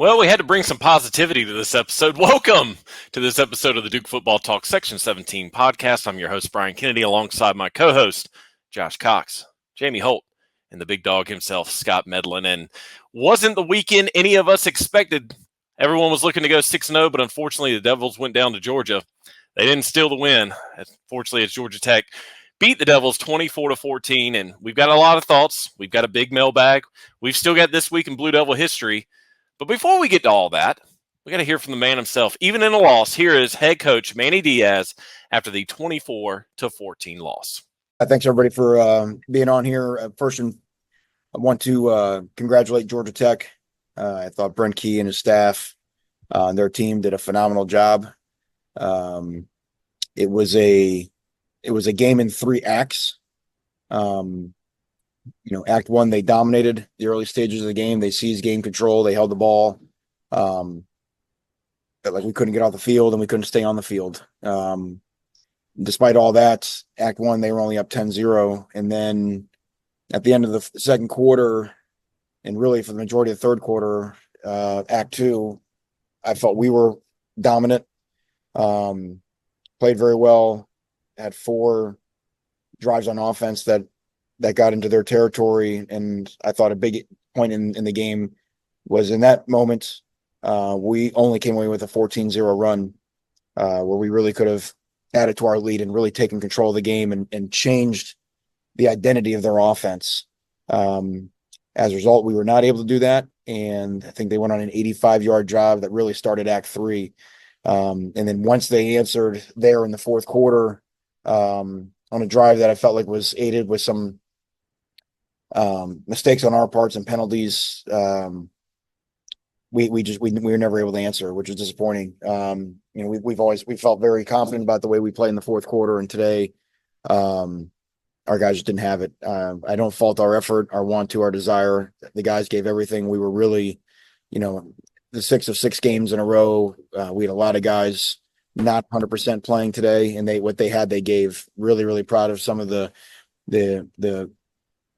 Well, we had to bring some positivity to this episode. Welcome to this episode of the Duke Football Talk Section 17 podcast. I'm your host, Brian Kennedy, alongside my co-host, Josh Cox, Jamie Holt, and the big dog himself, Scott Medlin. And wasn't the weekend any of us expected. Everyone was looking to go 6-0, but unfortunately the Devils went down to Georgia. They didn't steal the win. Fortunately, it's Georgia Tech beat the Devils 24-14, and we've got a lot of thoughts. We've got a big mailbag. We've still got This Week in Blue Devil history. But before we get to all that, we got to hear from the man himself. Even in a loss, here is head coach Manny Diaz after the 24-14 loss. Thanks, everybody, for being on here. First, I want to congratulate Georgia Tech. I thought Brent Key and his staff and their team did a phenomenal job. It was a game in 3 acts. Act 1, they dominated the early stages of the game. They seized game control. They held the ball. But we couldn't get off the field and we couldn't stay on the field. Despite all that, Act 1, they were only up 10-0. And then at the end of the second quarter, and really for the majority of the third quarter, Act 2, I felt we were dominant, played very well, had 4 drives on offense that got into their territory. And I thought a big point in the game was in that moment, we only came away with a 14-0 run, where we really could have added to our lead and really taken control of the game and changed the identity of their offense. As a result, we were not able to do that. And I think they went on an 85-yard drive that really started Act 3. And then once they answered there in the fourth quarter, on a drive that I felt like was aided with some mistakes on our parts and penalties, we were never able to answer, which is disappointing. We felt very confident about the way we played in the fourth quarter, and today our guys just didn't have it. I don't fault our effort, our want to, our desire. The guys gave everything. We were really, the 6 of 6 games in a row. We had a lot of guys not 100% playing today, and what they had, they gave. Really, really proud of some of the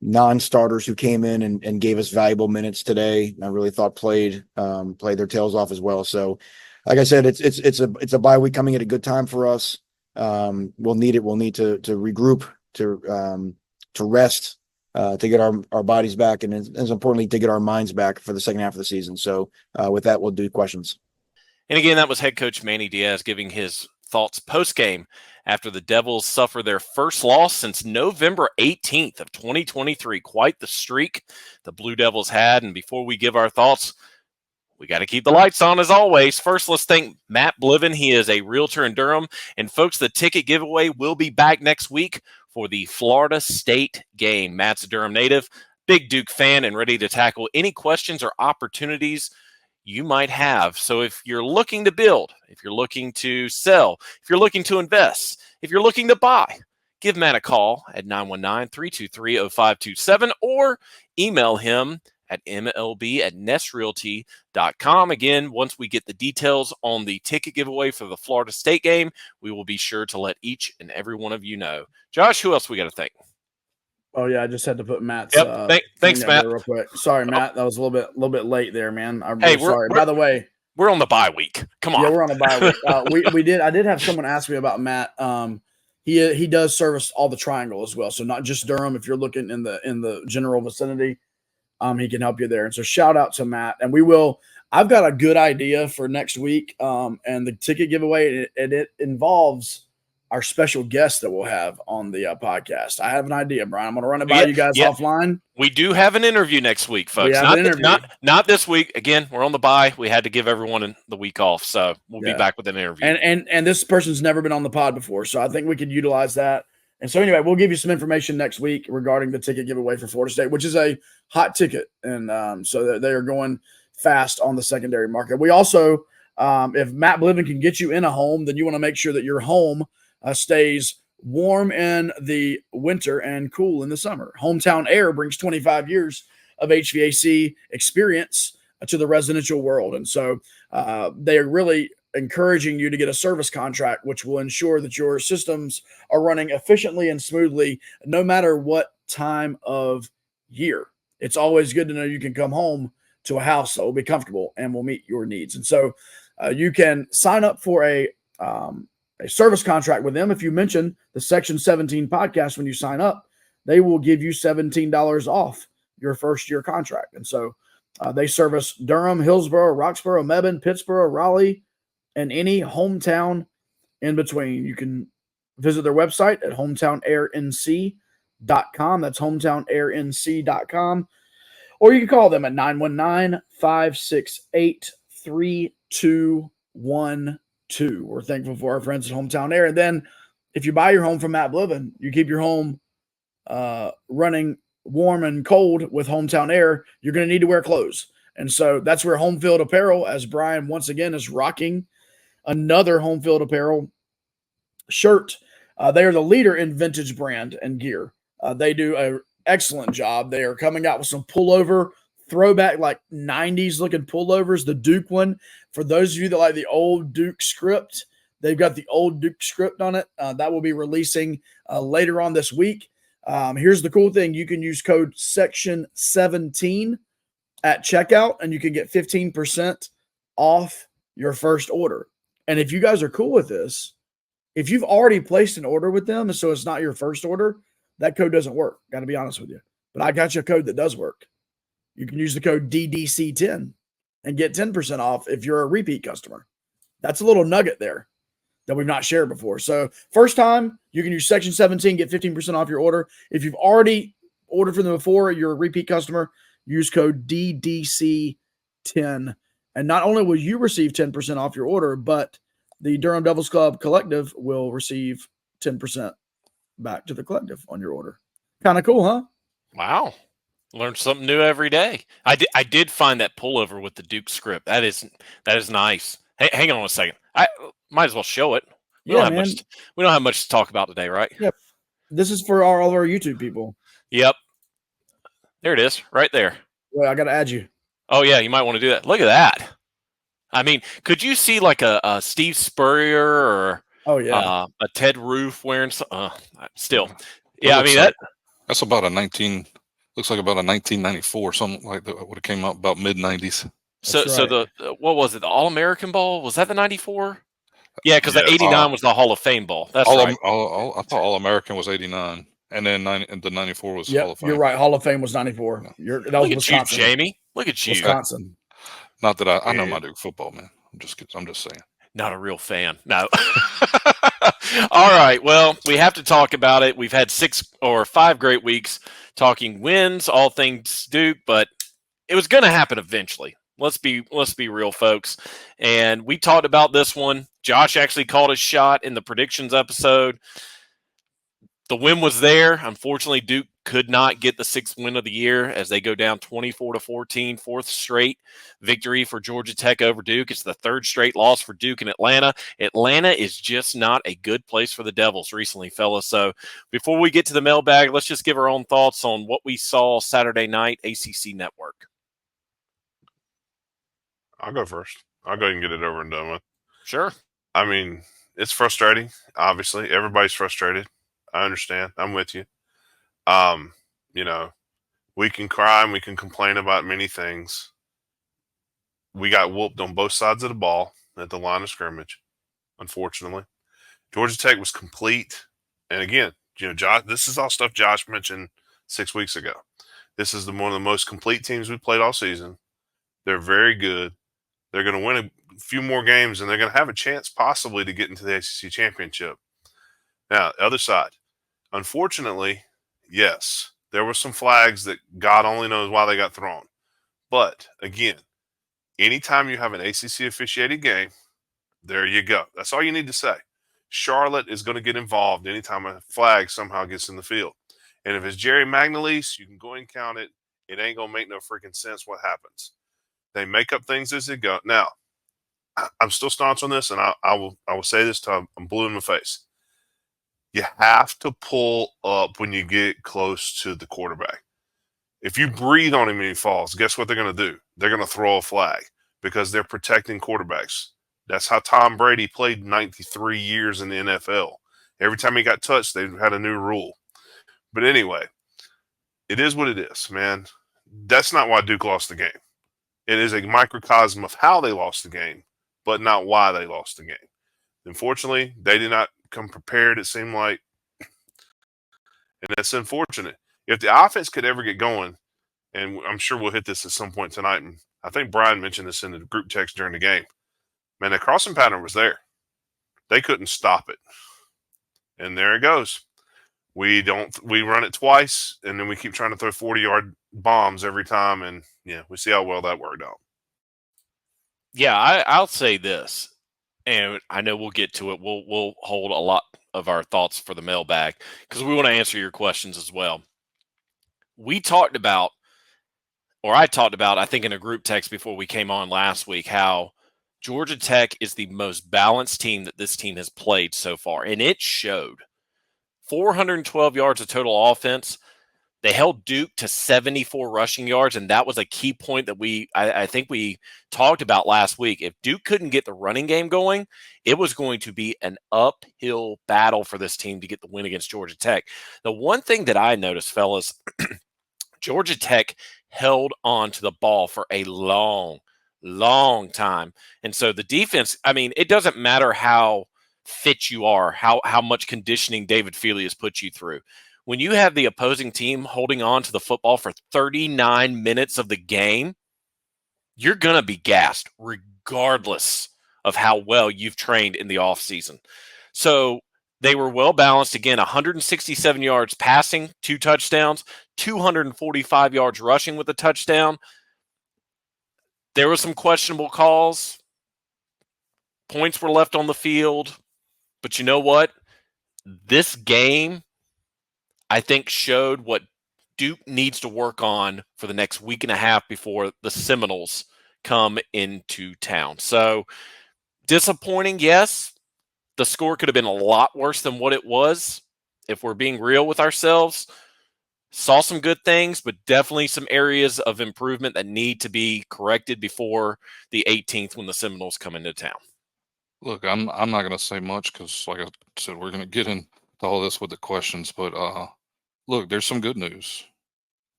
non-starters who came in and gave us valuable minutes today. I really thought played their tails off as well. So, like I said, it's a bye week coming at a good time for us. We'll need it. We'll need to regroup, to rest, to get our bodies back, and as importantly, to get our minds back for the second half of the season. So, with that, we'll do questions. And again, that was head coach Manny Diaz giving his thoughts post-game after the Devils suffer their first loss since November 18th of 2023. Quite the streak the Blue Devils had. And before we give our thoughts, we got to keep the lights on as always. First, let's thank Matt Bliven. He is a realtor in Durham. And folks, the ticket giveaway will be back next week for the Florida State game. Matt's a Durham native, big Duke fan, and ready to tackle any questions or opportunities you might have. So if you're looking to build, if you're looking to sell, if you're looking to invest, if you're looking to buy, give Matt a call at 919-323-0527 or email him at mlb@nestrealty.com. Again, once we get the details on the ticket giveaway for the Florida State game, we will be sure to let each and every one of you know. Josh, who else we got to thank? Oh yeah, I just had to put Matt's. Thanks, Matt. Real quick. Sorry, Matt. That was a little bit late there, man. I'm hey, sorry. By the way, we're on the bye week. Come on. Yeah, we're on a bye week. I did have someone ask me about Matt. He does service all the Triangle as well, so not just Durham. If you're looking in the general vicinity, he can help you there. And so shout out to Matt. And we will. I've got a good idea for next week. And the ticket giveaway, it involves our special guest that we'll have on the podcast. I have an idea, Brian. I'm going to run it by you guys offline. We do have an interview next week, folks. Not this week. Again, we're on the bye. We had to give everyone the week off, so we'll be back with an interview. And this person's never been on the pod before, so I think we could utilize that. And so anyway, we'll give you some information next week regarding the ticket giveaway for Florida State, which is a hot ticket, and so they are going fast on the secondary market. We also, if Matt Bliven can get you in a home, then you want to make sure that your home stays warm in the winter and cool in the summer. Hometown Air brings 25 years of HVAC experience to the residential world. And so they are really encouraging you to get a service contract, which will ensure that your systems are running efficiently and smoothly, no matter what time of year. It's always good to know you can come home to a house that will be comfortable and will meet your needs. And so you can sign up for a service contract with them. If you mention the Section 17 podcast when you sign up, they will give you $17 off your first year contract. And so they service Durham, Hillsborough, Roxborough, Mebane, Pittsburgh, Raleigh, and any hometown in between. You can visit their website at hometownairnc.com. That's hometownairnc.com. Or you can call them at 919-568-3212. We're thankful for our friends at Hometown Air. And then if you buy your home from Matt Blivin, you keep your home running warm and cold with Hometown Air, you're going to need to wear clothes. And so that's where Home Field Apparel, as Brian once again is rocking another Home Field Apparel shirt. They are the leader in vintage brand and gear. They do an excellent job. They are coming out with some pullover, throwback, like 90s looking pullovers. The Duke one, for those of you that like the old Duke script, they've got the old Duke script on it. That will be releasing later on this week. Here's the cool thing. You can use code section 17 at checkout and you can get 15% off your first order. And if you guys are cool with this, if you've already placed an order with them, so it's not your first order, that code doesn't work. Got to be honest with you. But I got you a code that does work. You can use the code DDC10 and get 10% off if you're a repeat customer. That's a little nugget there that we've not shared before. So first time, you can use Section 17, get 15% off your order. If you've already ordered from them before, you're a repeat customer, use code DDC10. And not only will you receive 10% off your order, but the Durham Devils Club Collective will receive 10% back to the collective on your order. Kind of cool, huh? Wow. Learn something new every day. I did find that pullover with the Duke script. That is nice. Hey, hang on a second. I might as well show it. We don't have much to talk about today, right? Yep. This is for all of our YouTube people. Yep. There it is, right there. Well, I got to add you. Oh yeah, you might want to do that. Look at that. I mean, could you see like a Steve Spurrier or a Ted Roof wearing still? Yeah, I mean that's about looks like about a 1994, something like that would have came out about mid-90s. So the what was it? The All-American Ball? Was that the 94? Yeah, because the 89 was the Hall of Fame ball. That's right. I thought All-American was 89, and then the 94 was Hall of Fame. You're right. Hall of Fame was 94. That was Wisconsin. You, Jamie. Look at you. Wisconsin. Not that I know my Duke football, man. I'm just saying. Not a real fan. No. All right. Well, we have to talk about it. We've had 6 or 5 great weeks talking wins, all things Duke, but it was going to happen eventually. Let's be real, folks. And we talked about this one. Josh actually called a shot in the predictions episode. The win was there. Unfortunately, Duke could not get the 6th win of the year as they go down 24-14, 4th straight victory for Georgia Tech over Duke. It's the 3rd straight loss for Duke in Atlanta. Atlanta is just not a good place for the Devils recently, fellas. So before we get to the mailbag, let's just give our own thoughts on what we saw Saturday night, ACC Network. I'll go first. I'll go ahead and get it over and done with. Sure. I mean, it's frustrating. Obviously, everybody's frustrated. I understand. I'm with you. We can cry and we can complain about many things. We got whooped on both sides of the ball at the line of scrimmage, unfortunately. Georgia Tech was complete. And again, Josh, this is all stuff Josh mentioned 6 weeks ago. This is one of the most complete teams we played all season. They're very good. They're going to win a few more games, and they're going to have a chance possibly to get into the ACC championship. Now, the other side, unfortunately, yes, there were some flags that God only knows why they got thrown. But, again, anytime you have an ACC officiated game, there you go. That's all you need to say. Charlotte is going to get involved anytime a flag somehow gets in the field. And if it's Jerry Magnalese, you can go and count it. It ain't going to make no freaking sense what happens. They make up things as they go. Now, I'm still staunch on this, and I will say this till I'm blue in the face. You have to pull up when you get close to the quarterback. If you breathe on him and he falls, guess what they're going to do? They're going to throw a flag because they're protecting quarterbacks. That's how Tom Brady played 93 years in the NFL. Every time he got touched, they had a new rule. But anyway, it is what it is, man. That's not why Duke lost the game. It is a microcosm of how they lost the game, but not why they lost the game. Unfortunately, they did not come prepared, it seemed like, and that's unfortunate. If the offense could ever get going, and I'm sure we'll hit this at some point tonight, and I think Brian mentioned this in the group text during the game, man, the crossing pattern was there. They couldn't stop it. And there it goes. We run it twice, and then we keep trying to throw 40-yard bombs every time, and yeah, we see how well that worked out. Yeah, I'll say this, and I know we'll get to it. We'll hold a lot of our thoughts for the mailbag because we want to answer your questions as well. We talked about, or I talked about, I think in a group text before we came on last week, how Georgia Tech is the most balanced team that this team has played so far, and it showed. 412 yards of total offense. They held Duke to 74 rushing yards, and that was a key point that I think we talked about last week. If Duke couldn't get the running game going, it was going to be an uphill battle for this team to get the win against Georgia Tech. The one thing that I noticed, fellas, Georgia Tech held on to the ball for a long time. And so the defense, I mean, it doesn't matter how fit you are, how much conditioning David Feely has put you through. When you have the opposing team holding on to the football for 39 minutes of the game, you're going to be gassed regardless of how well you've trained in the offseason. So they were well balanced. Again, 167 yards passing, 2 touchdowns, 245 yards rushing with a touchdown. There were some questionable calls. Points were left on the field. But you know what? This game, I think, showed what Duke needs to work on for the next week and a half before the Seminoles come into town. So, disappointing, yes. The score could have been a lot worse than what it was, if we're being real with ourselves. Saw some good things, but definitely some areas of improvement that need to be corrected before the 18th when the Seminoles come into town. Look, I'm not going to say much because, like I said, we're going to get into all this with the questions. But look, there's some good news.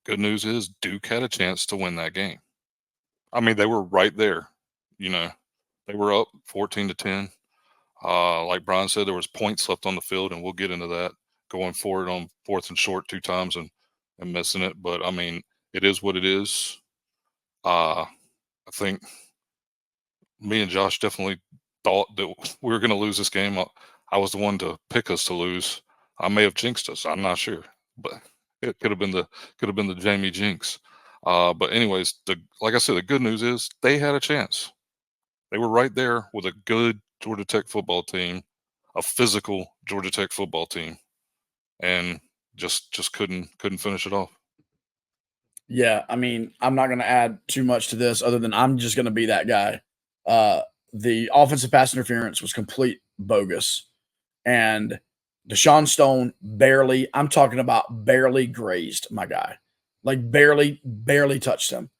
Good news is Duke had a chance to win that game. I mean, they were right there. You know, they were up 14-10. Like Brian said, there was points left on the field, and we'll get into that going forward on 4th and short 2 times and missing it. But I mean, it is what it is. I think me and Josh definitely thought that we were going to lose this game. I was the one to pick us to lose. I may have jinxed us. I'm not sure, but it could have been the Jamie jinx. But anyways, like I said, the good news is they had a chance. They were right there with a good Georgia Tech football team, a physical Georgia Tech football team, and just couldn't finish it off. Yeah, I mean, I'm not going to add too much to this other than I'm just going to be that guy. The offensive pass interference was complete bogus. And Deshaun Stone I'm talking about barely grazed my guy. Like barely touched him.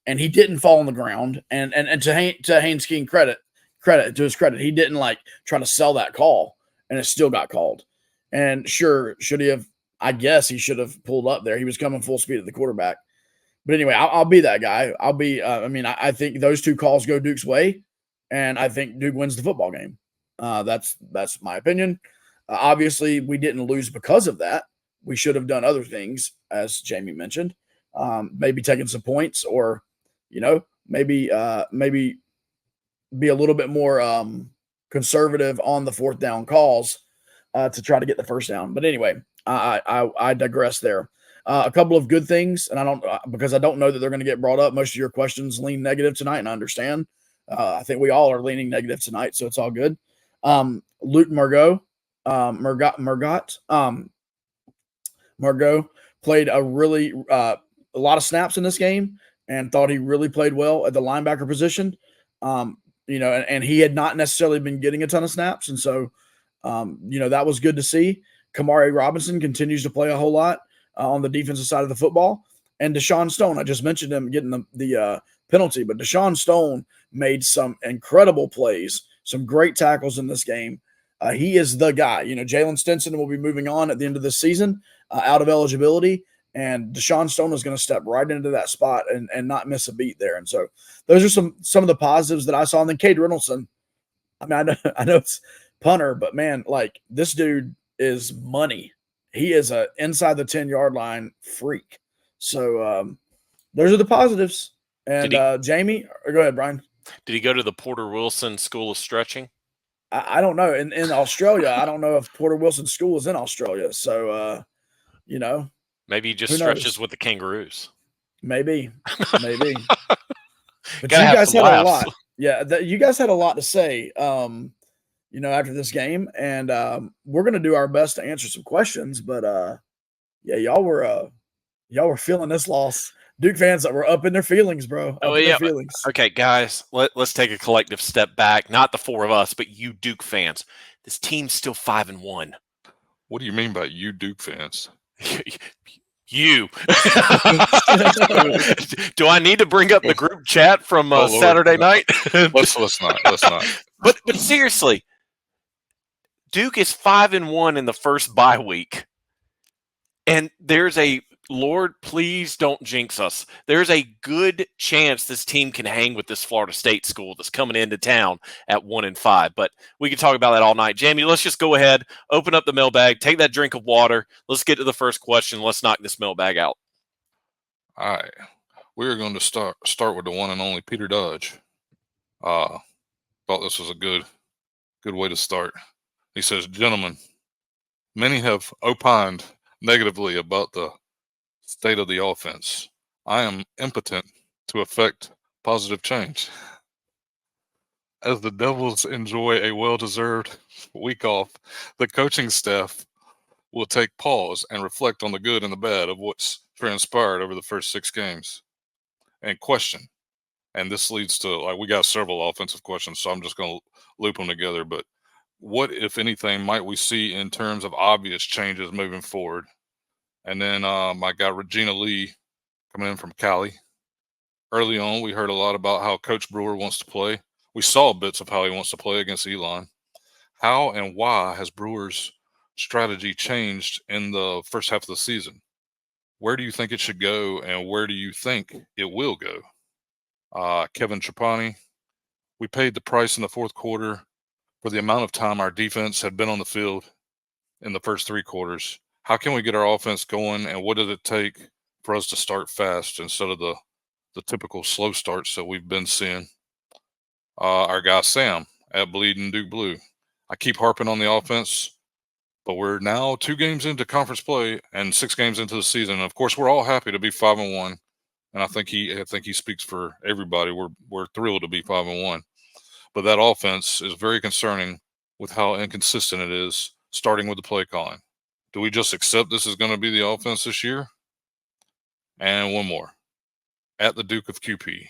And he didn't fall on the ground. And to Haynes King credit to his credit, he didn't like try to sell that call, and it still got called. And sure, should he have? I guess he should have pulled up there. He was coming full speed at the quarterback. But anyway, I'll be that guy. I'll be. I think those 2 calls go Duke's way, and I think Duke wins the football game. That's my opinion. Obviously, we didn't lose because of that. We should have done other things, as Jamie mentioned. Maybe taking some points, or maybe be a little bit more conservative on the 4th down calls to try to get the first down. But anyway, I digress there. A couple of good things, and because I don't know that they're going to get brought up. Most of your questions lean negative tonight, and I understand. I think we all are leaning negative tonight, so it's all good. Luke Margot played a lot of snaps in this game, and thought he really played well at the linebacker position. And he had not necessarily been getting a ton of snaps, and so that was good to see. Kamari Robinson continues to play a whole lot on the defensive side of the football. And Deshaun Stone, I just mentioned him getting the penalty, but Deshaun Stone made some incredible plays, some great tackles in this game. He is the guy. Jalen Stinson will be moving on at the end of the season out of eligibility, And Deshaun Stone is going to step right into that spot and not miss a beat there. And so those are some of the positives that I saw. And then Cade Reynolds, I mean, I know it's punter, but man, like this dude is money. He is a inside the 10-yard line freak. So those are the positives. And Jamie, or go ahead, Brian. Did he go to the Porter Wilson School of Stretching? I don't know. In Australia, I don't know if Porter Wilson School is in Australia. So you know, maybe he just who stretches knows? with the kangaroos. Maybe. But Gotta you have guys some had a laughs. lot. Yeah, you guys had a lot to say. After this game, and we're gonna do our best to answer some questions. But yeah, y'all were feeling this loss. Duke fans that were up in their feelings, bro. Up in their feelings. Okay, guys, let's take a collective step back. Not the four of us, but you Duke fans. This team's still 5-1. What do you mean by you Duke fans? You. Do I need to bring up the group chat from Oh, Lord, Saturday night? Let's not. But seriously, Duke is 5-1 in the first bye week, and there's a Lord, please don't jinx us. There's a good chance this team can hang with this Florida State school that's coming into town at 1-5. But we can talk about that all night. Jamie, let's just go ahead, open up the mailbag, take that drink of water. Let's get to the first question. Let's knock this mailbag out. All right. We're going to start with the one and only Peter Dodge. Thought this was a good way to start. He says, gentlemen, many have opined negatively about the state of the offense. I am impotent to effect positive change. As the Devils enjoy a well-deserved week off, the coaching staff will take pause and reflect on the good and the bad of what's transpired over the first 6 games and question. And this leads to, like, we got several offensive questions, so I'm just going to loop them together. But what, if anything, might we see in terms of obvious changes moving forward? And then my guy Regina Lee coming in from Cali. Early on, we heard a lot about how Coach Brewer wants to play. We saw bits of how he wants to play against Elon. How and why has Brewer's strategy changed in the first half of the season? Where do you think it should go, and where do you think it will go? Kevin Trapani, we paid the price in the fourth quarter for the amount of time our defense had been on the field in the first 3 quarters. How can we get our offense going, and what does it take for us to start fast instead of the typical slow starts that we've been seeing? Our guy Sam at Bleeding Duke Blue. I keep harping on the offense, but we're now 2 games into conference play and 6 games into the season. And of course, we're all happy to be 5-1, and I think he speaks for everybody. We're thrilled to be 5-1, but that offense is very concerning with how inconsistent it is, starting with the play calling. Do we just accept this is going to be the offense this year? And one more. At the Duke of QP,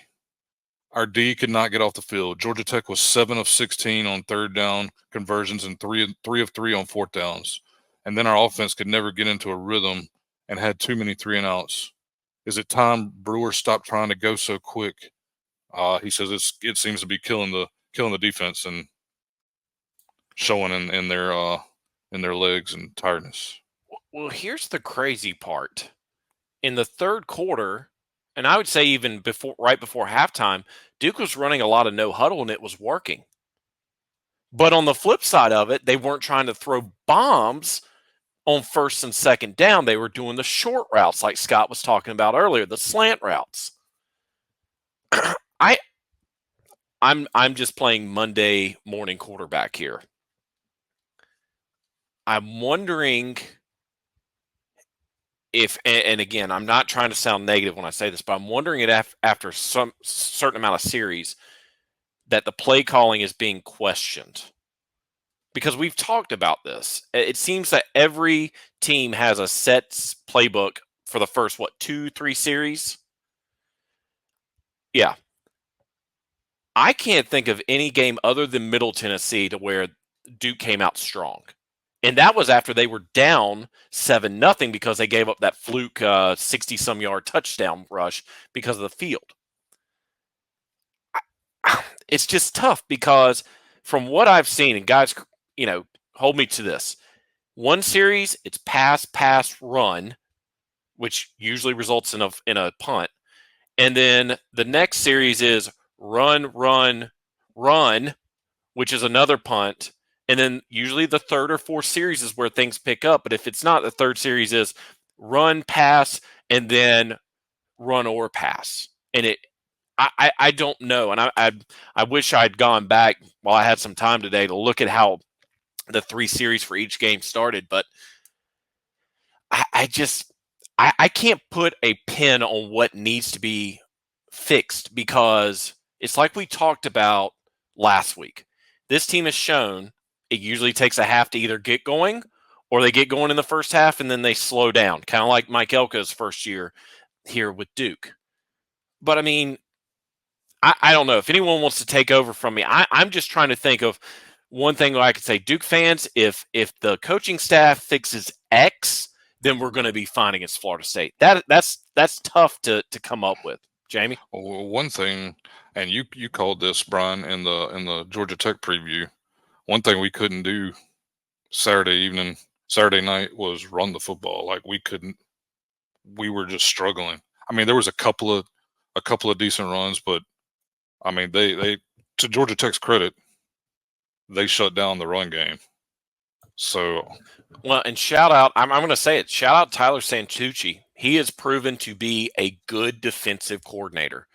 our D could not get off the field. Georgia Tech was 7 of 16 on third down conversions and 3 of 3 on fourth downs. And then our offense could never get into a rhythm and had too many 3-and-outs. Is it time Brewer stopped trying to go so quick? He says it seems to be killing the defense and showing in their legs and tiredness. Well, here's the crazy part. In the third quarter, and I would say even right before halftime, Duke was running a lot of no huddle, and it was working. But on the flip side of it, they weren't trying to throw bombs on first and second down. They were doing the short routes like Scott was talking about earlier, the slant routes. I'm just playing Monday morning quarterback here. I'm wondering if, and again, I'm not trying to sound negative when I say this, but I'm wondering if after some certain amount of series that the play calling is being questioned. Because we've talked about this. It seems that every team has a set playbook for the first, 2-3 series? Yeah. I can't think of any game other than Middle Tennessee to where Duke came out strong. And that was after they were down 7-0 because they gave up that fluke 60-some yard touchdown rush because of the field. It's just tough because from what I've seen, and guys, hold me to this. One series, it's pass, run which usually results in a punt. And then the next series is run, run, run, which is another punt. And then usually the third or fourth series is where things pick up. But if it's not, the third series is run, pass, and then run or pass. And I don't know. And I wish I'd gone back while I had some time today to look at how the 3 series for each game started. But I can't put a pin on what needs to be fixed, because it's like we talked about last week. This team has shown it usually takes a half to either get going, or they get going in the first half and then they slow down, kind of like Mike Elko's first year here with Duke. But I mean, I don't know if anyone wants to take over from me. I'm just trying to think of one thing I could say. Duke fans, if the coaching staff fixes X, then we're going to be fine against Florida State. That's tough to come up with. Jamie? Well, one thing, and you called this, Brian, in the Georgia Tech preview. One thing we couldn't do Saturday night was run the football. Like we were just struggling. I mean, there was a couple of decent runs, but I mean, they to Georgia Tech's credit, they shut down the run game. So, well, and shout out, I'm going to say it, shout out Tyler Santucci. He has proven to be a good defensive coordinator.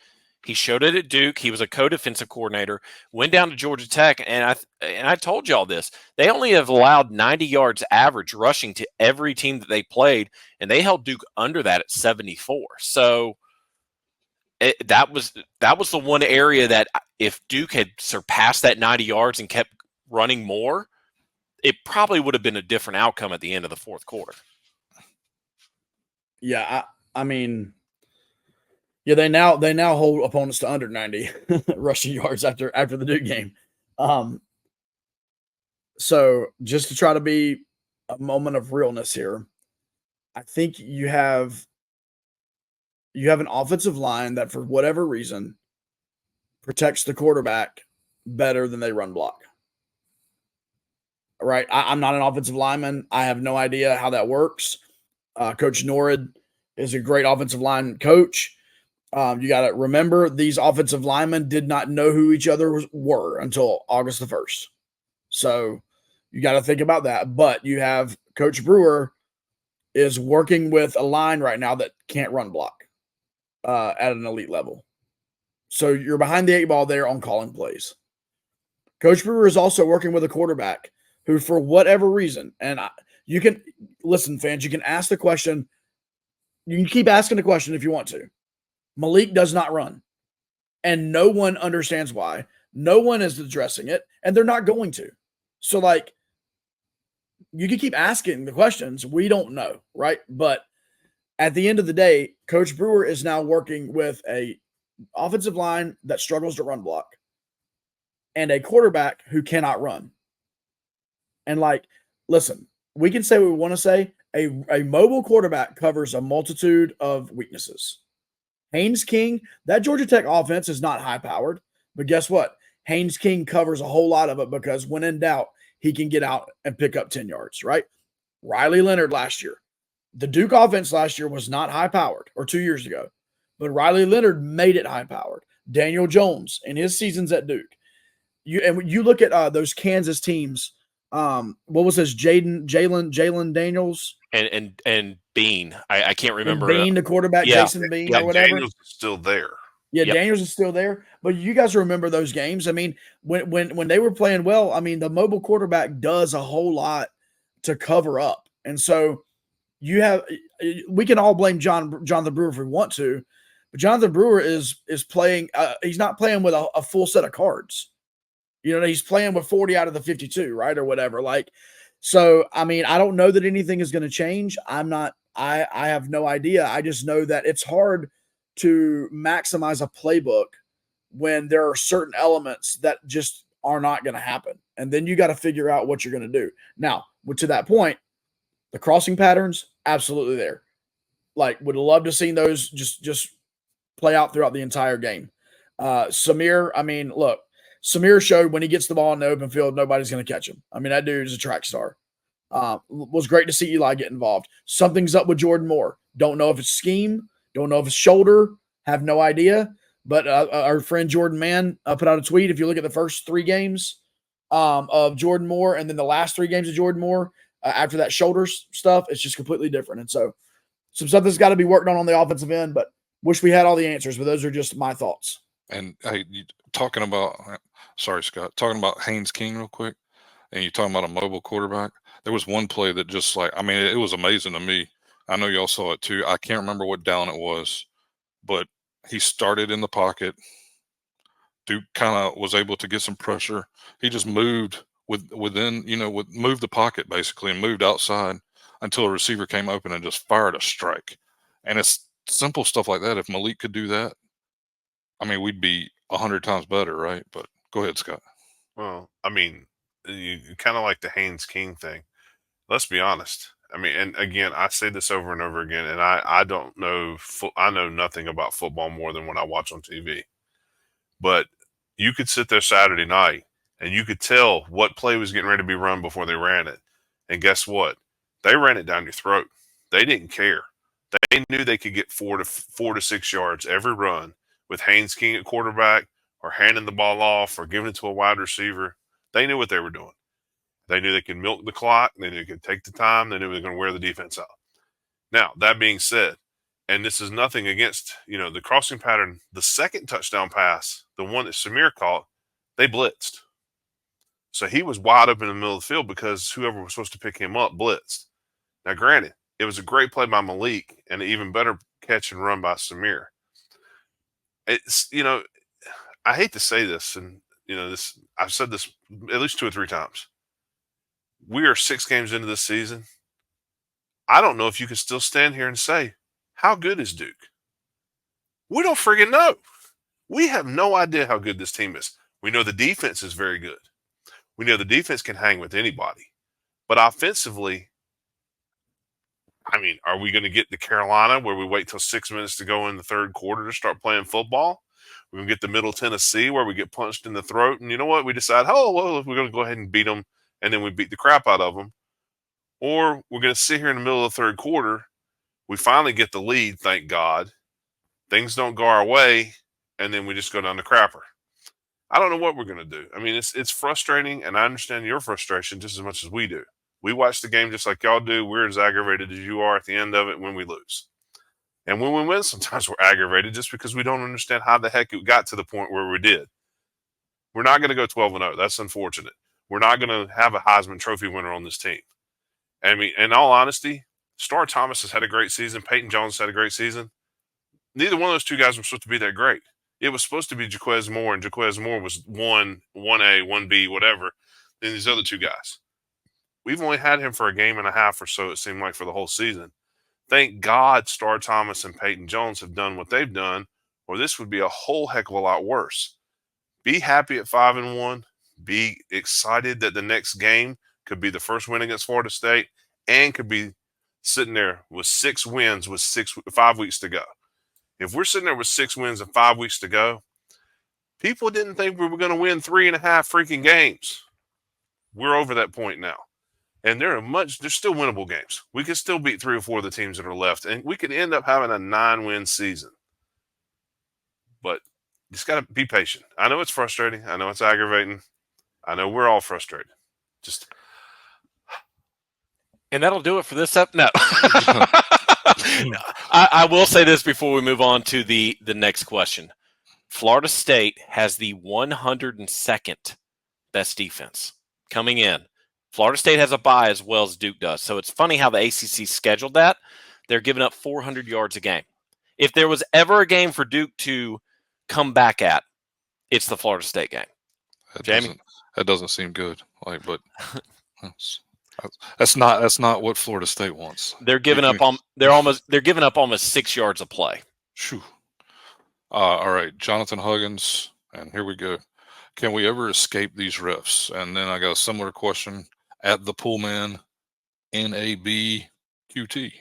He showed it at Duke. He was a co-defensive coordinator, went down to Georgia Tech, and I told y'all this. They only have allowed 90 yards average rushing to every team that they played, and they held Duke under that at 74. So that was the one area that if Duke had surpassed that 90 yards and kept running more, it probably would have been a different outcome at the end of the fourth quarter. Yeah, I mean, yeah, they now hold opponents to under 90 rushing yards after the Duke game. So just to try to be a moment of realness here, I think you have an offensive line that, for whatever reason, protects the quarterback better than they run block. Right? I'm not an offensive lineman. I have no idea how that works. Coach Norrid is a great offensive line coach. You got to remember, these offensive linemen did not know who each other were until August the 1st. So you got to think about that. But you have Coach Brewer is working with a line right now that can't run block at an elite level. So you're behind the 8 ball there on calling plays. Coach Brewer is also working with a quarterback who, for whatever reason, and you can listen, fans, you can ask the question. You can keep asking the question if you want to. Malik does not run, and no one understands why. No one is addressing it, and they're not going to. So, like, you can keep asking the questions. We don't know, right? But at the end of the day, Coach Brewer is now working with a offensive line that struggles to run block and a quarterback who cannot run. And, like, listen, we can say what we want to say. A mobile quarterback covers a multitude of weaknesses. Haynes King, that Georgia Tech offense is not high-powered, but guess what? Haynes King covers a whole lot of it, because when in doubt, he can get out and pick up 10 yards, right? Riley Leonard last year. The Duke offense last year was not high-powered, or 2 years ago, but Riley Leonard made it high-powered. Daniel Jones in his seasons at Duke. You look at those Kansas teams. What was this? Jalen Daniels and Bean. I can't remember. Bean, the quarterback, yeah. Jason Bean, Yeah, or whatever. Daniels is still there. Yeah, Yep. Daniels is still there. But you guys remember those games? I mean, when they were playing well, I mean, the mobile quarterback does a whole lot to cover up. And so we can all blame Jonathan Brewer if we want to, but Jonathan Brewer is playing. He's not playing with a full set of cards. You know, he's playing with 40 out of the 52, right, or whatever. Like, so I mean, I don't know that anything is going to change. I have no idea. I just know that it's hard to maximize a playbook when there are certain elements that just are not going to happen. And then you got to figure out what you're going to do. Now, to that point, the crossing patterns, absolutely there. Like, would love to see those just play out throughout the entire game. Samir, I mean, look, Samir showed when he gets the ball in the open field, nobody's going to catch him. I mean, that dude is a track star. Was great to see Eli get involved. Something's up with Jordan Moore. Don't know if it's scheme. Don't know if it's shoulder. Have no idea. But our friend Jordan Mann put out a tweet. If you look at the first 3 games of Jordan Moore and then the last 3 games of Jordan Moore after that shoulder stuff, it's just completely different. And so some stuff that's got to be worked on the offensive end, but wish we had all the answers. But those are just my thoughts. And hey, talking about Haynes King real quick, and you're talking about a mobile quarterback. There was one play that just it was amazing to me. I know y'all saw it too. I can't remember what down it was, but he started in the pocket. Duke kind of was able to get some pressure. He just moved moved the pocket basically and moved outside until a receiver came open and just fired a strike. And it's simple stuff like that. If Malik could do that, we'd be 100 times better, right? But go ahead, Scott. Well, you kind of like the Haynes King thing. Let's be honest. And again, I say this over and over again, and I don't know. I know nothing about football more than what I watch on TV. But you could sit there Saturday night, and you could tell what play was getting ready to be run before they ran it. And guess what? They ran it down your throat. They didn't care. They knew they could get 4 to 6 yards every run with Haynes King at quarterback, or handing the ball off, or giving it to a wide receiver. They knew what they were doing. They knew they could milk the clock. They knew they could take the time. They knew they were going to wear the defense out. Now, that being said, and this is nothing against, the crossing pattern, the second touchdown pass, the one that Samir caught, they blitzed. So he was wide open in the middle of the field because whoever was supposed to pick him up blitzed. Now, granted, it was a great play by Malik and an even better catch and run by Samir. It's, I hate to say this, and, I've said this at least 2 or 3 times. We are 6 games into this season. I don't know if you can still stand here and say, how good is Duke? We don't friggin' know. We have no idea how good this team is. We know the defense is very good. We know the defense can hang with anybody. But offensively, are we going to get to Carolina where we wait till 6 minutes to go in the third quarter to start playing football? We're going to get to Middle Tennessee where we get punched in the throat. And you know what? We decide, we're going to go ahead and beat them. And then we beat the crap out of them. Or we're going to sit here in the middle of the third quarter. We finally get the lead, thank God. Things don't go our way, and then we just go down the crapper. I don't know what we're going to do. It's frustrating, and I understand your frustration just as much as we do. We watch the game just like y'all do. We're as aggravated as you are at the end of it when we lose. And when we win, sometimes we're aggravated just because we don't understand how the heck it got to the point where we did. We're not going to go 12-0. That's unfortunate. We're not going to have a Heisman Trophy winner on this team. In all honesty, Star Thomas has had a great season. Peyton Jones had a great season. Neither one of those 2 guys were supposed to be that great. It was supposed to be Jaquez Moore, and Jaquez Moore was 1A, 1B, whatever, than these other 2 guys. We've only had him for a game and a half or so, it seemed like, for the whole season. Thank God Star Thomas and Peyton Jones have done what they've done, or this would be a whole heck of a lot worse. Be happy at 5-1. Be excited that the next game could be the first win against Florida State and could be sitting there with 6 wins with 5 weeks to go. If we're sitting there with 6 wins and 5 weeks to go, people didn't think we were going to win 3.5 freaking games. We're over that point now. And there's still winnable games. We could still beat 3 or 4 of the teams that are left, and we could end up having a 9-win season. But you just got to be patient. I know it's frustrating. I know it's aggravating. I know we're all frustrated. And that'll do it for this No. I will say this before we move on to the next question. Florida State has the 102nd best defense coming in. Florida State has a bye as well as Duke does. So it's funny how the ACC scheduled that. They're giving up 400 yards a game. If there was ever a game for Duke to come back at, it's the Florida State game. Jamie? That doesn't seem good. But that's not what Florida State wants. They're giving up they're giving up almost 6 yards of play. Shoo. All right, Jonathan Huggins, and here we go. Can we ever escape these refs? And then I got a similar question at the Pullman NABQT.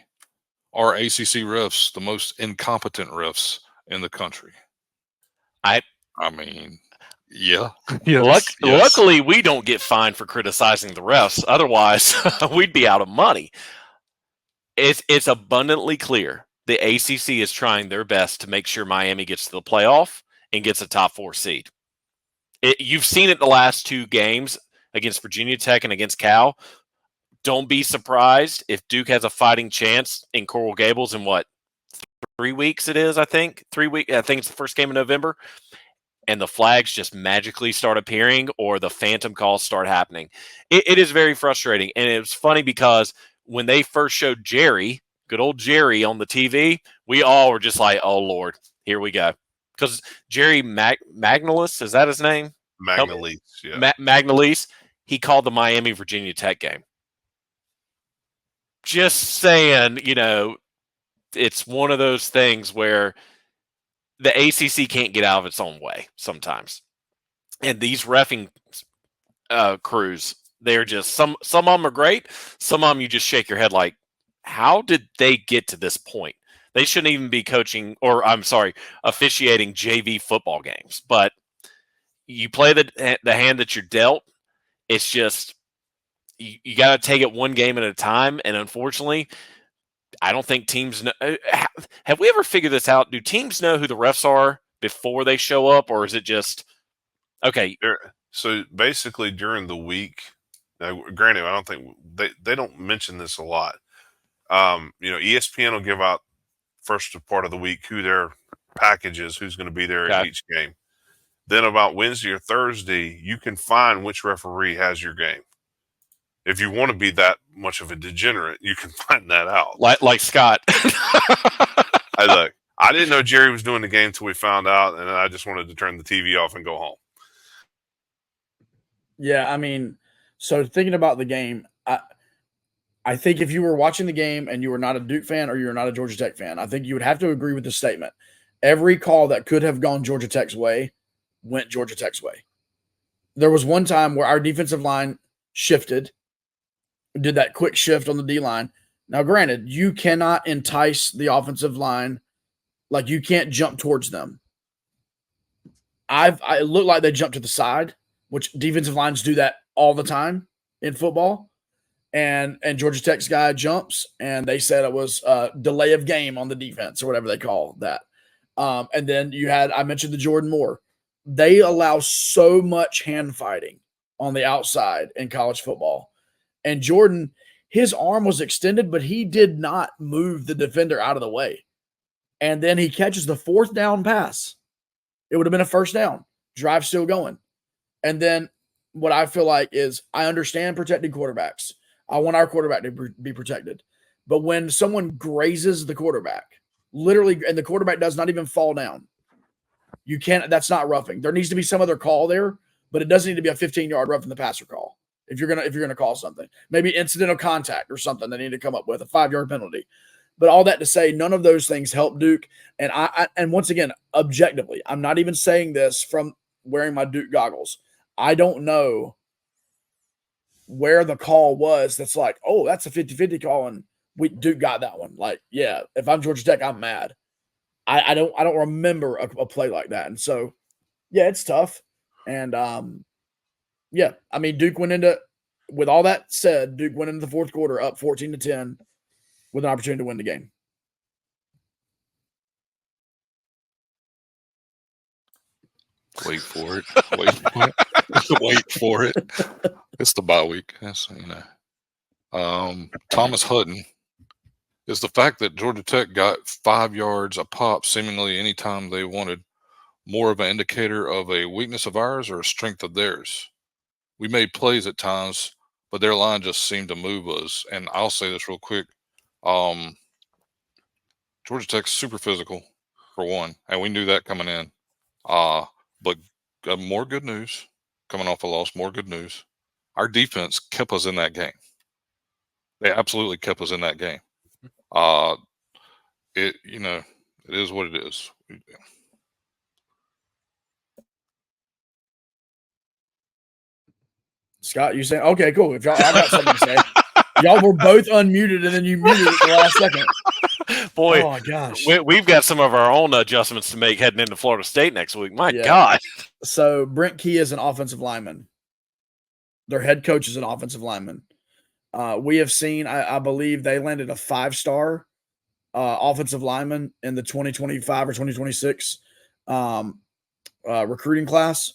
Are ACC refs the most incompetent refs in the country? Yeah. Yes. Luckily, we don't get fined for criticizing the refs. Otherwise, we'd be out of money. It's abundantly clear the ACC is trying their best to make sure Miami gets to the playoff and gets a top 4 seed. You've seen it the last 2 games against Virginia Tech and against Cal. Don't be surprised if Duke has a fighting chance in Coral Gables in 3 weeks it is, I think. 3 weeks. I think it's the first game of November. And the flags just magically start appearing or the phantom calls start happening. It is very frustrating. And it was funny because when they first showed Jerry, good old Jerry on the TV, we all were just like, oh, Lord, here we go. Because Jerry Magnalis, is that his name? Magnalis, yeah. Magnalis, he called the Miami Virginia Tech game. Just saying, it's one of those things where the ACC can't get out of its own way sometimes. And these reffing crews, they're just, some of them are great. Some of them you just shake your head like, how did they get to this point? They shouldn't even be officiating JV football games. But you play the hand that you're dealt. It's just, you got to take it one game at a time. And unfortunately, I don't think teams know. Have we ever figured this out? Do teams know who the refs are before they show up, or is it just okay? So basically, during the week, now, granted, I don't think they don't mention this a lot. ESPN will give out first part of the week who their package is, who's going to be there at each game. Then about Wednesday or Thursday, you can find which referee has your game. If you want to be that much of a degenerate, you can find that out. Like Scott. I didn't know Jerry was doing the game until we found out, and I just wanted to turn the TV off and go home. Yeah, I mean, so thinking about the game, I think if you were watching the game and you were not a Duke fan or you were not a Georgia Tech fan, I think you would have to agree with the statement. Every call that could have gone Georgia Tech's way went Georgia Tech's way. There was one time where our defensive line shifted, did that quick shift on the D-line. Now, granted, you cannot entice the offensive line. Like, you can't jump towards them. It looked like they jumped to the side, which defensive lines do that all the time in football. And Georgia Tech's guy jumps, and they said it was a delay of game on the defense or whatever they call that. And then I mentioned the Jordan Moore. They allow so much hand fighting on the outside in college football. And Jordan, his arm was extended, but he did not move the defender out of the way. And then he catches the 4th down pass. It would have been a first down. Drive still going. And then what I feel like is I understand protecting quarterbacks. I want our quarterback to be protected. But when someone grazes the quarterback, literally, and the quarterback does not even fall down, that's not roughing. There needs to be some other call there, but it doesn't need to be a 15-yard roughing the passer call. If you're gonna call something, maybe incidental contact or something, they need to come up with a 5-yard penalty. But all that to say, none of those things help Duke. And and once again, objectively, I'm not even saying this from wearing my Duke goggles. I don't know where the call was. That's like, oh, that's a 50-50 call, and Duke got that one. Like, yeah, if I'm Georgia Tech, I'm mad. I don't remember a play like that, and so yeah, it's tough. And yeah, I mean, with all that said, Duke went into the 4th quarter up 14-10 with an opportunity to win the game. Wait for it. Wait for it. It's the bye week. Thomas Hutton. Is the fact that Georgia Tech got 5 yards a pop seemingly anytime they wanted more of an indicator of a weakness of ours or a strength of theirs? We made plays at times, but their line just seemed to move us. And I'll say this real quick. Georgia Tech's super physical, for one, and we knew that coming in. But more good news coming off a loss, more good news. Our defense kept us in that game. They absolutely kept us in that game. It is what it is. Scott, you saying, okay, cool. If y'all, I got something to say. Y'all were both unmuted, and then you muted at the last second. Boy, oh my gosh, we've got some of our own adjustments to make heading into Florida State next week. My God. So Brent Key is an offensive lineman. Their head coach is an offensive lineman. We have seen, I believe they landed a 5-star offensive lineman in the 2025 or 2026 recruiting class.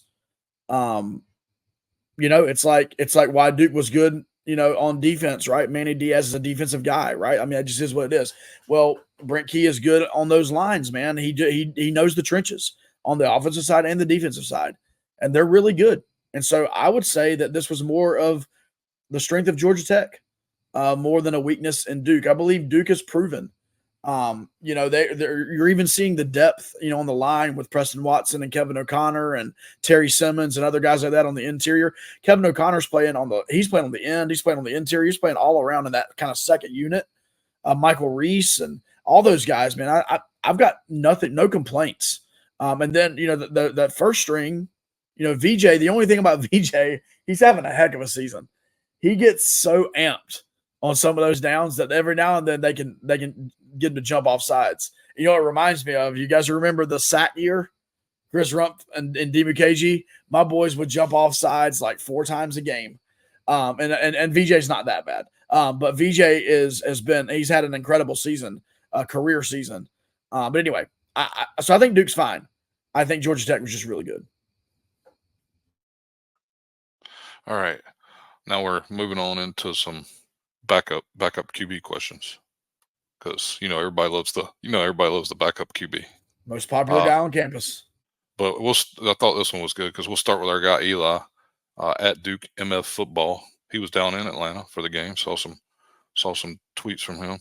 It's like why Duke was good, on defense, right? Manny Diaz is a defensive guy, right? I mean, it just is what it is. Well, Brent Key is good on those lines, man. He knows the trenches on the offensive side and the defensive side, and they're really good. And so I would say that this was more of the strength of Georgia Tech, more than a weakness in Duke. I believe Duke has proven. You're even seeing the depth, on the line with Preston Watson and Kevin O'Connor and Terry Simmons and other guys like that on the interior. Kevin O'Connor's playing on the end, he's playing on the interior, he's playing all around in that kind of second unit. Michael Reese and all those guys, man. I've got no complaints. And then that first string, VJ. The only thing about VJ, he's having a heck of a season. He gets so amped on some of those downs that every now and then they can get him to jump off sides. It reminds me of, you guys remember the sack year? Chris Rump and DMKG, my boys would jump off sides like 4 times a game. And VJ's not that bad. But VJ he's had an incredible season, career season. But anyway, so I think Duke's fine. I think Georgia Tech was just really good. All right. Now we're moving on into some backup QB questions, because everybody loves the backup QB. Most popular guy on campus. But I thought this one was good because we'll start with our guy Eli at Duke MF Football. He was down in Atlanta for the game. Saw some tweets from him.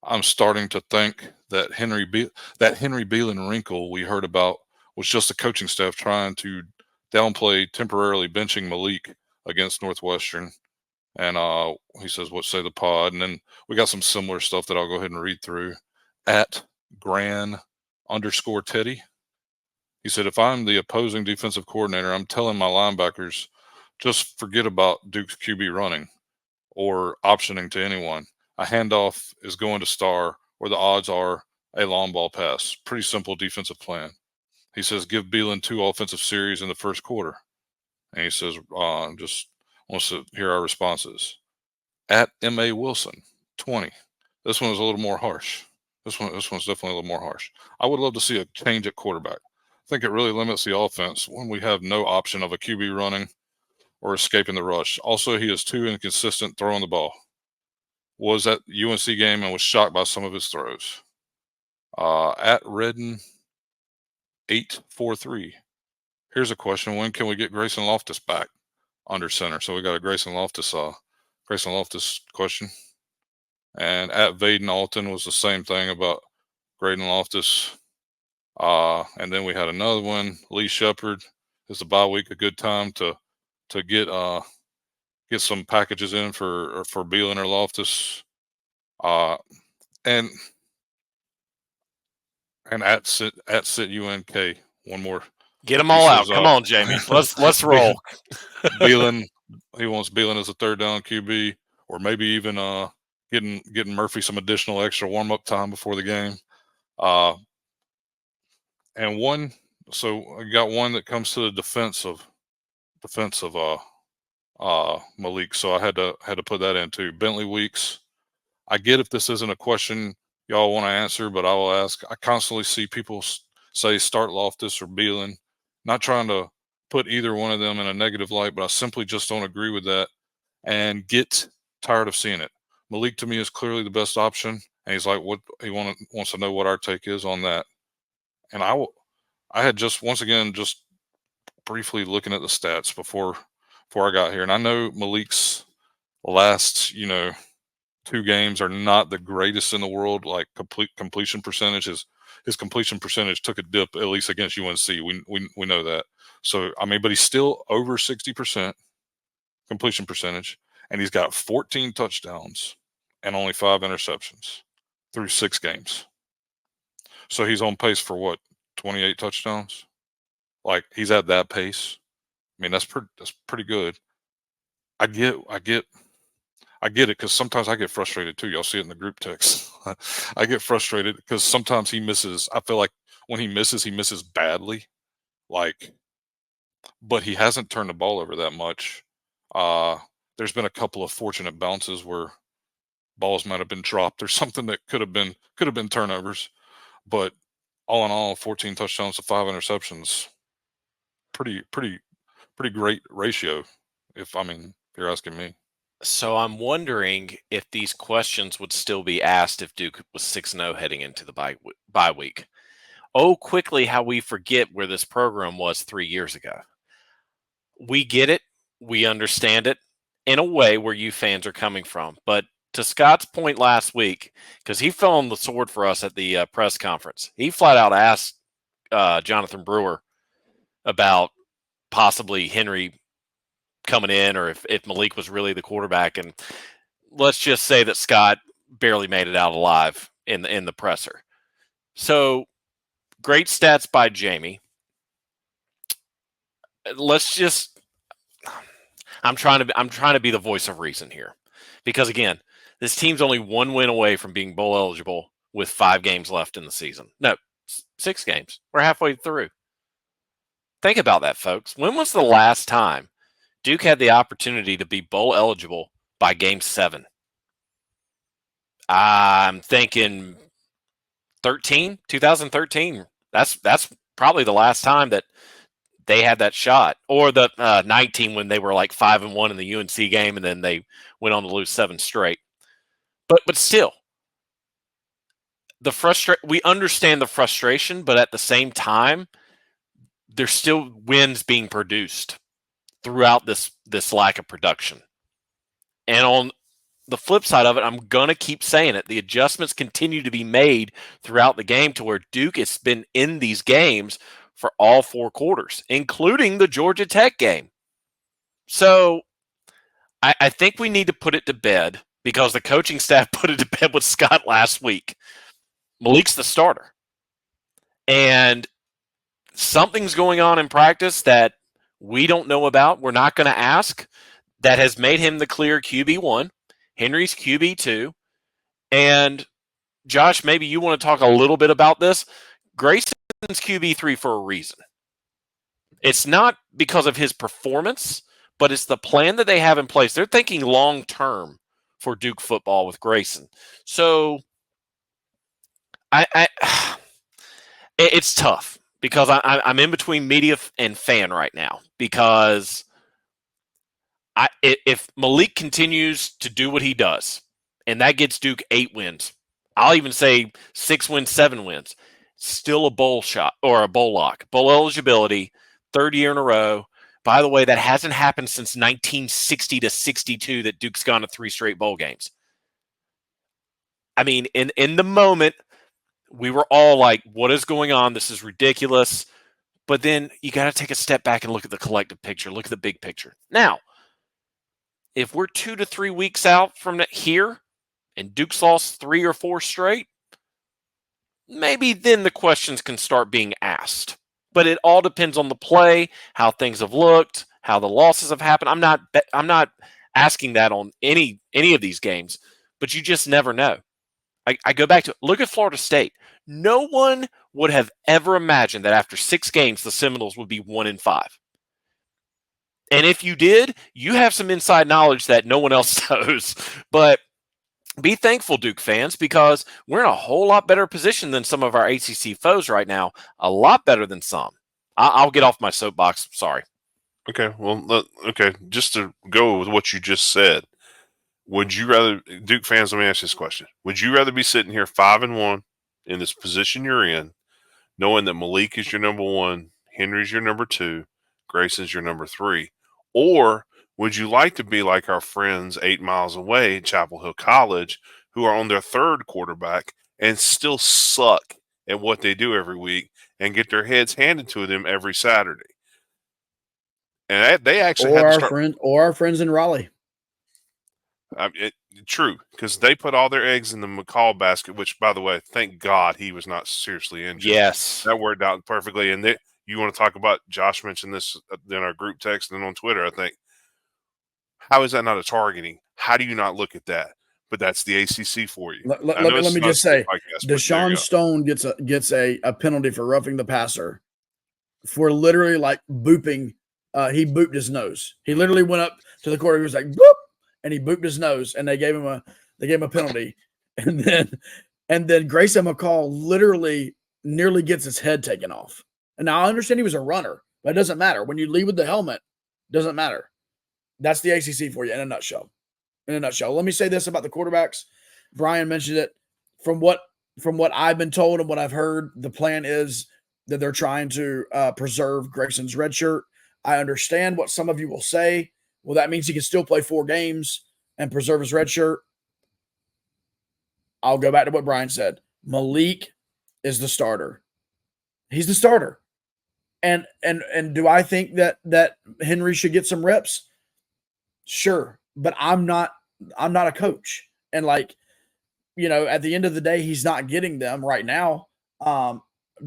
I'm starting to think that Henry Beelan wrinkle we heard about was just the coaching staff trying to downplay temporarily benching Malik against Northwestern. And he says, what say the pod? And then we got some similar stuff that I'll go ahead and read through. At Gran_Teddy. He said, if I'm the opposing defensive coordinator, I'm telling my linebackers, just forget about Duke's QB running or optioning to anyone. A handoff is going to Star, or the odds are a long ball pass. Pretty simple defensive plan. He says, give Beelan 2 offensive series in the first quarter. And he says, just wants to hear our responses. At M.A. Wilson, 20. This one is a little more harsh. This one's definitely a little more harsh. I would love to see a change at quarterback. I think it really limits the offense when we have no option of a QB running or escaping the rush. Also, he is too inconsistent throwing the ball. Was at UNC game and was shocked by some of his throws. At Redden 843. Here's a question: when can we get Grayson Loftus back under center? So we got a Grayson Loftus question. And at Vaden Alton was the same thing about Graydon Loftus. And then we had another one. Lee Shepard, is the bye week a good time to get some packages in for Beelan or Loftus? And at sit UNK, one more. Get them all out. Come on, Jamie. Let's roll. Beelan, he wants Beelan as a third down QB, or maybe even getting Murphy some additional extra warm up time before the game. And one, so I got one that comes to the defense of Malik. So I had to put that in too. Bentley Weeks. I get if this isn't a question y'all want to answer, but I will ask. I constantly see people say start Loftus or Beelan. Not trying to put either one of them in a negative light, but I simply just don't agree with that and get tired of seeing it. Malik to me is clearly the best option, and he's like, what he wants to know what our take is on that. And I had just briefly looking at the stats before I got here, and I know Malik's last 2 games are not the greatest in the world. Like completion percentage, his completion percentage took a dip, at least against UNC. We know that. So I mean, but he's still over 60% completion percentage, and he's got 14 touchdowns and only 5 interceptions through 6 games. So he's on pace for what, 28 touchdowns? Like, he's at that pace. I mean, that's pretty good. I get it, because sometimes I get frustrated too. Y'all see it in the group text. I get frustrated because sometimes he misses. I feel like when he misses badly. Like, but he hasn't turned the ball over that much. there's been a couple of fortunate bounces where balls might have been dropped or something that could have been turnovers. But all in all, 14 touchdowns to 5 interceptions, pretty great ratio. If you're asking me. So I'm wondering if these questions would still be asked if Duke was 6-0 heading into the bye week. Oh, quickly how we forget where this program was 3 years ago. We get it. We understand it in a way where you fans are coming from. But to Scott's point last week, because he fell on the sword for us at the press conference, he flat out asked Jonathan Brewer about possibly Henry coming in or if Malik was really the quarterback. And let's just say that Scott barely made it out alive in the presser. So great stats by Jamie. I'm trying to be the voice of reason here, because again, this team's only 1 win away from being bowl eligible with 5 games left in the season. No, 6 games. We're halfway through. Think about that, folks. When was the last time Duke had the opportunity to be bowl eligible by game 7? I'm thinking 2013. That's probably the last time that they had that shot, or the 19 when they were like 5-1 in the UNC game, and then they went on to lose 7 straight. But still, we understand the frustration, but at the same time, there's still wins being produced throughout this lack of production. And on the flip side of it, I'm going to keep saying it. The adjustments continue to be made throughout the game to where Duke has been in these games for all 4 quarters, including the Georgia Tech game. So I think we need to put it to bed, because the coaching staff put it to bed with Scott last week. Malik's the starter. And something's going on in practice that we don't know about. We're not going to ask. That has made him the clear QB1. Henry's QB2. And Josh, maybe you want to talk a little bit about this. Grayson's QB3 for a reason. It's not because of his performance, but it's the plan that they have in place. They're thinking long term for Duke football with Grayson. So it's tough, because I'm in between media and fan right now, because if Malik continues to do what he does, and that gets Duke 8 wins, I'll even say 6 wins, 7 wins, still a bowl shot or a bowl lock. Bowl eligibility, 3rd year in a row. By the way, that hasn't happened since 1960 to 62 that Duke's gone to 3 straight bowl games. I mean, in the moment, we were all like, what is going on? This is ridiculous. But then you got to take a step back and look at the collective picture, look at the big picture. Now, if we're 2 to 3 weeks out from here and Duke's lost 3 or 4 straight, maybe then the questions can start being asked. But it all depends on the play, how things have looked, how the losses have happened. I'm not asking that on any of these games, but you just never know. I go back to look at Florida State. No one would have ever imagined that after 6 games the Seminoles would be 1-5. And if you did, you have some inside knowledge that no one else knows. But be thankful, Duke fans, because we're in a whole lot better position than some of our ACC foes right now. A lot better than some. I'll get off my soapbox. Sorry. Okay. Well, okay. Just to go with what you just said, would you rather, Duke fans, let me ask you this question. Would you rather be sitting here 5-1 in this position you're in, knowing that Malik is your number 1, Henry's your number 2, Grayson's your number 3, or would you like to be like our friends 8 miles away at Chapel Hill College, who are on their 3rd quarterback and still suck at what they do every week and get their heads handed to them every Saturday? And they actually had to start. Or our friends in Raleigh. True, because they put all their eggs in the McCall basket, which, by the way, thank God he was not seriously injured. Yes. That worked out perfectly. And you want to talk about, Josh mentioned this in our group text and on Twitter, I think. How is that not a targeting? How do you not look at that? But that's the ACC for you. Let me just say, Deshaun Stone gets a penalty for roughing the passer for literally like booping. He booped his nose. He literally went up to the quarterback. He was like, boop. and he booped his nose, and they gave him a penalty, and then Grayson McCall literally nearly gets his head taken off. And now I understand he was a runner, but it doesn't matter when you lead with the helmet. Doesn't matter. That's the ACC for you in a nutshell. Let me say this about the quarterbacks. Brian mentioned it. From what I've been told and what I've heard, the plan is that they're trying to preserve Grayson's red shirt. I understand what some of you will say. Well, that means he can still play 4 games and preserve his red shirt. I'll go back to what Brian said. Malik is the starter. He's the starter. And do I think that Henry should get some reps? Sure, but I'm not a coach. And like, at the end of the day, he's not getting them right now.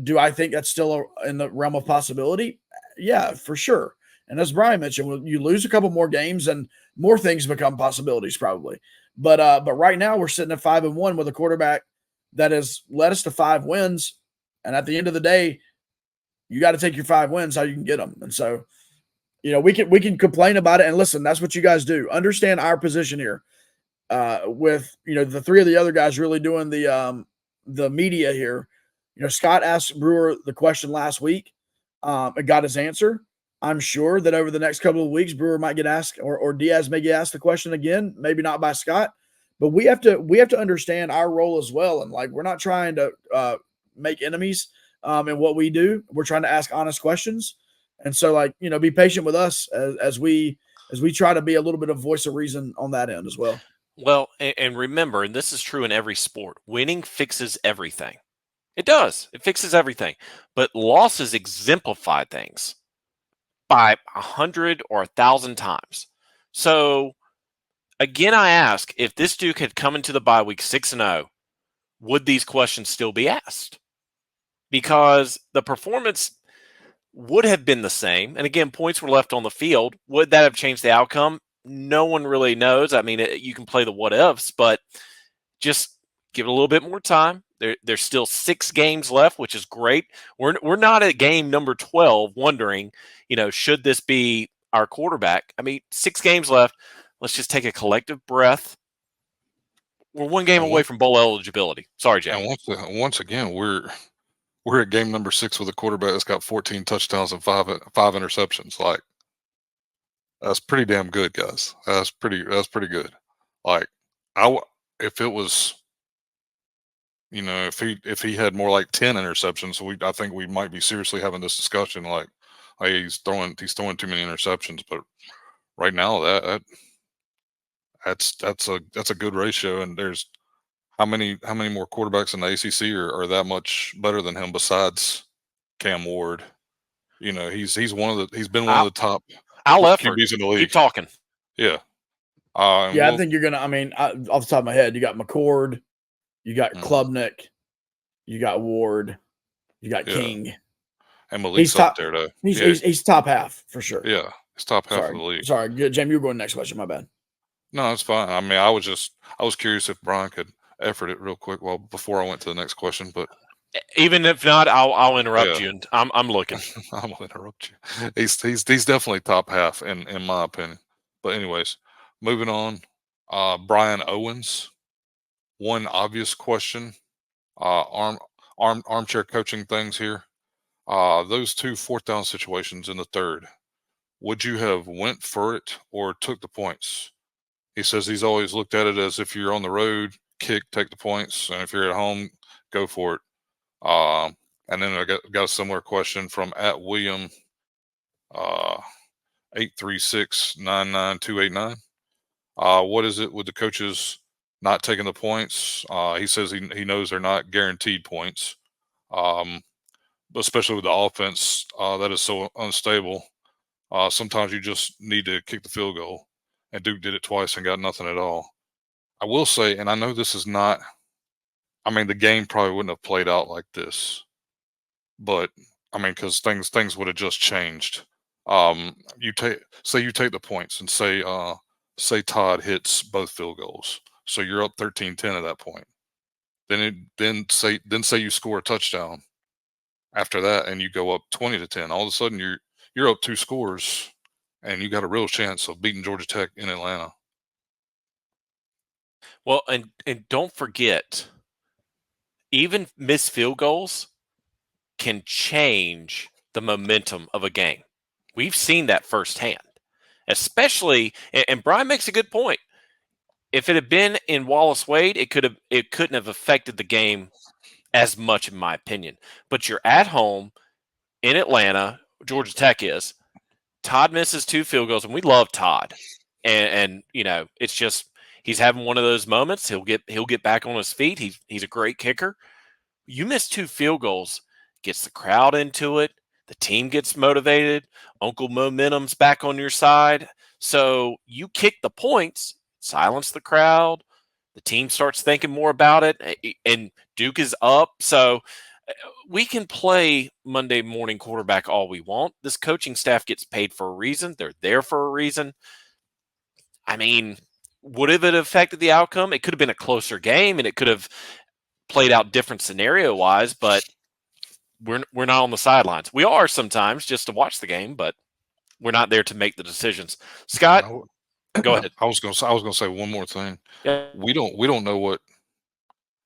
Do I think that's still in the realm of possibility? Yeah, for sure. And as Brian mentioned, you lose a couple more games and more things become possibilities probably. But right now we're sitting at 5-1 with a quarterback that has led us to 5 wins. And at the end of the day, you got to take your 5 wins how you can get them. And so, we can complain about it. And listen, that's what you guys do. Understand our position here. With the 3 of the other guys really doing the media here. Scott asked Brewer the question last week and got his answer. I'm sure that over the next couple of weeks, Brewer might get asked, or Diaz may get asked the question again, maybe not by Scott, but we have to understand our role as well. And like, we're not trying to make enemies in what we do. We're trying to ask honest questions. And so like, be patient with us as we try to be a little bit of voice of reason on that end as well. Well, and remember, and this is true in every sport, winning fixes everything. It does. It fixes everything. But losses exemplify things by 100 or 1,000 times. So, again, I ask, if this Duke had come into the bye week 6-0, would these questions still be asked? Because the performance would have been the same. And again, points were left on the field. Would that have changed the outcome? No one really knows. I mean, you can play the what ifs, but just give it a little bit more time. There's still 6 games left, which is great. We're not at game number 12 wondering, should this be our quarterback? I mean, 6 games left. Let's just take a collective breath. We're 1 game away from bowl eligibility. Sorry, Jay. And once again, we're at game number 6 with a quarterback that's got 14 touchdowns and 5 interceptions. Like, that's pretty damn good, guys. That's pretty good. Like, if it was, if he had more like 10 interceptions, I think we might be seriously having this discussion. Like, hey, he's throwing too many interceptions. But right now, that's a good ratio. And there's how many more quarterbacks in the ACC are that much better than him besides Cam Ward? He's been one of the top QBs in the league. Keep talking. Yeah. I think you're gonna. I mean, off the top of my head, you got McCord, you got Klubnik, you got Ward, you got King, and Malik's up there though. He's top half for sure. Yeah, he's top half of the league. Sorry, good, Jamie. You were going next question. My bad. No, it's fine. I mean, I was curious if Brian could effort it real quick before I went to the next question, but even if not, I'll interrupt you. And I'm looking. I'm gonna interrupt you. He's definitely top half in my opinion. But anyways, moving on. Brian Owens. One obvious question. Armchair coaching things here. Those 2 4th down situations in the third. Would you have went for it or took the points? He says he's always looked at it as if you're on the road, kick, take the points, and if you're at home, go for it. And then I got a similar question from @William 836-99289. What is it with the coaches not taking the points? He says he knows they're not guaranteed points, especially with the offense that is so unstable. Sometimes you just need to kick the field goal, and Duke did it twice and got nothing at all. I will say, and I know this is not, I mean, the game probably wouldn't have played out like this, but I mean, because things would have just changed. You take the points and say Todd hits both field goals, so you're up 13-10 at that point. Then say you score a touchdown after that, and you go up 20-10. All of a sudden, you're up 2 scores, and you got a real chance of beating Georgia Tech in Atlanta. Well, and don't forget, even missed field goals can change the momentum of a game. We've seen that firsthand, especially. And Brian makes a good point. If it had been in Wallace Wade, it couldn't have affected the game as much, in my opinion. But you're at home in Atlanta. Georgia Tech is. Todd misses 2 field goals, and we love Todd. And it's just he's having one of those moments. He'll get back on his feet. He's a great kicker. You miss 2 field goals, gets the crowd into it. The team gets motivated. Uncle Momentum's back on your side. So you kick the points, silence the crowd. The team starts thinking more about it, and Duke is up. So we can play Monday morning quarterback all we want. This coaching staff gets paid for a reason. They're there for a reason. I mean, would have it affected the outcome? It could have been a closer game, and it could have played out different scenario wise, but we're not on the sidelines. We are sometimes just to watch the game, but we're not there to make the decisions. Scott, go ahead. I was gonna say one more thing. Yeah. We don't know what,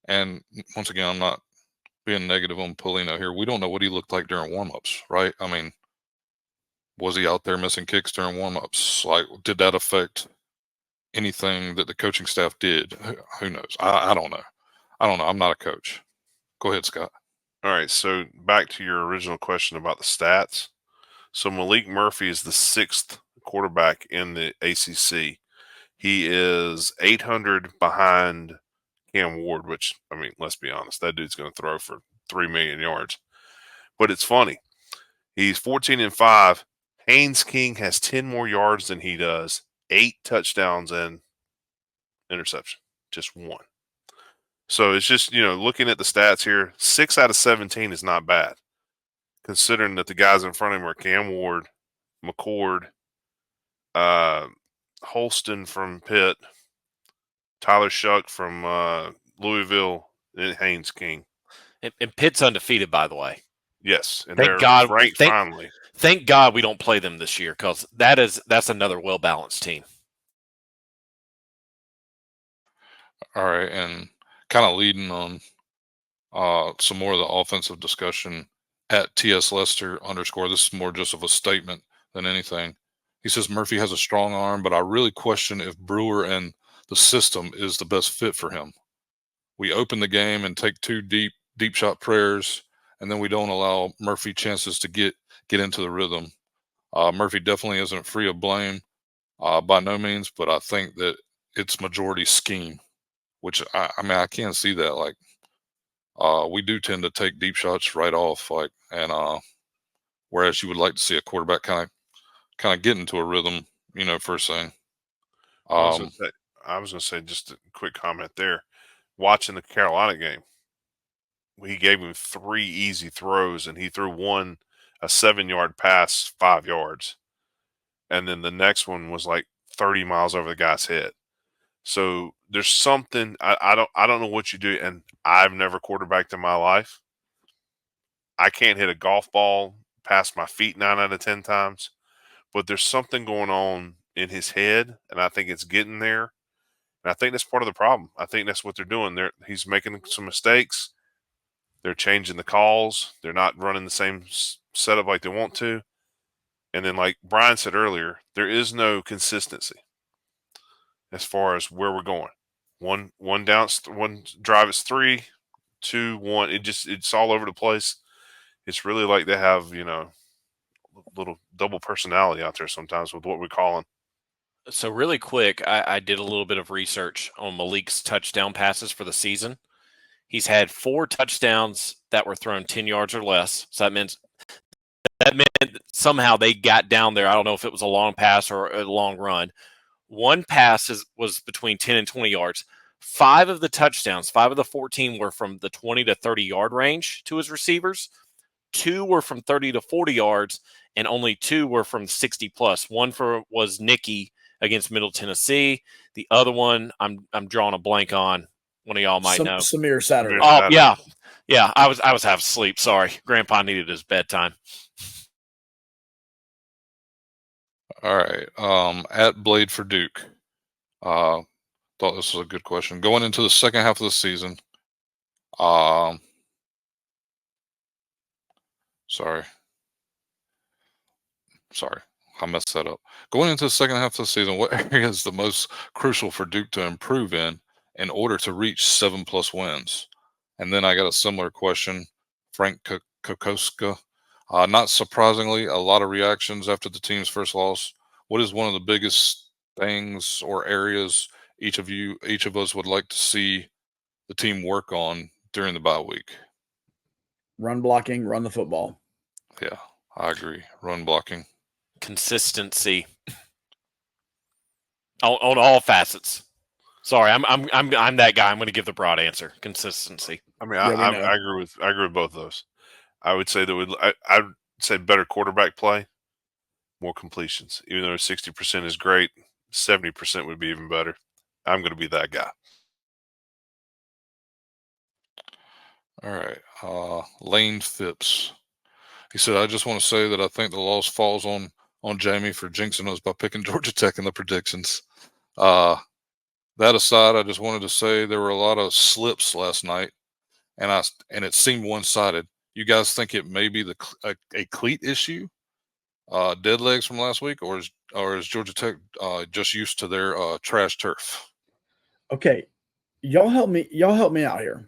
and once again, I'm not being negative on Polino here. We don't know what he looked like during warmups, right? I mean, was he out there missing kicks during warmups? Like, did that affect anything that the coaching staff did? Who knows? I don't know. I'm not a coach. Go ahead, Scott. All right, so back to your original question about the stats. So Malik Murphy is the 6th quarterback in the ACC. He is 800 behind Cam Ward, which, I mean, let's be honest, that dude's going to throw for 3 million yards. But it's funny. He's 14-5. Haynes King has 10 more yards than he does, 8 touchdowns and interception, just 1. So it's just, looking at the stats here, 6 out of 17 is not bad, considering that the guys in front of him are Cam Ward, McCord, Holston from Pitt, Tyler Shuck from Louisville, and Haynes King. And Pitt's undefeated, by the way. Yes, and Thank they're God. ranked finally. Thank God we don't play them this year, because that's another well-balanced team. All right, and kind of leading on some more of the offensive discussion at TS Lester _. This is more just of a statement than anything. He says Murphy has a strong arm, but I really question if Brewer and the system is the best fit for him. We open the game and take 2 deep shot prayers, and then we don't allow Murphy chances to get into the rhythm. Murphy definitely isn't free of blame by no means, but I think that it's majority scheme, which I mean, I can't see that. Like, we do tend to take deep shots right off, like, and whereas you would like to see a quarterback kind of get into a rhythm, first thing. I was going to say just a quick comment there. Watching the Carolina game, he gave him 3 easy throws, and he threw one a 7-yard pass, 5 yards, and then the next one was like 30 miles over the guy's head. So there's something I don't know what you do, and I've never quarterbacked in my life. I can't hit a golf ball past my feet 9 out of 10 times, but there's something going on in his head, and I think it's getting there. And I think that's part of the problem. I think that's what they're doing. He's making some mistakes. They're changing the calls. They're not running the same setup like they want to. And then, like Brian said earlier, there is no consistency as far as where we're going. One drive is 3, 2, 1. It's all over the place. It's really like they have, little double personality out there sometimes with what we're calling. So really quick, I did a little bit of research on Malik's touchdown passes for the season. He's had 4 touchdowns that were thrown 10 yards or less. So that meant somehow they got down there. I don't know if it was a long pass or a long run. 1 pass was between 10 and 20 yards. 5 of the touchdowns, 5 of the 14 were from the 20 to 30 yard range to his receivers. 2 were from 30 to 40 yards, and only 2 were from 60 plus. One was Nicky against Middle Tennessee. The other one, I'm drawing a blank on. One of y'all might know. Samir Saturday. Oh, yeah. I was half asleep. Sorry, Grandpa needed his bedtime. All right. At Blade for Duke. The thought this was a good question. Going into the second half of the season, sorry, I messed that up. Going into the second half of the season, what area is the most crucial for Duke to improve in order to reach 7+ wins? And then I got a similar question, Frank Kokoska. Not surprisingly, a lot of reactions after the team's first loss. What is one of the biggest things or areas each of us would like to see the team work on during the bye week? Run blocking, run the football. Yeah, I agree. Run blocking. Consistency on all facets. Sorry, I'm that guy. I'm going to give the broad answer. Consistency. I mean, Yeah, we I know. agree with both of those. I would say that I'd say better quarterback play, more completions. Even though 60% is great, 70% would be even better. I'm going to be that guy. All right. Lane Phipps. He said, I just want to say that I think the loss falls on Jamie for jinxing us by picking Georgia Tech in the predictions. That aside, I just wanted to say there were a lot of slips last night, and it seemed one-sided. You guys think it may be a cleat issue, dead legs from last week, or is Georgia Tech just used to their trash turf? Okay, y'all help me out here.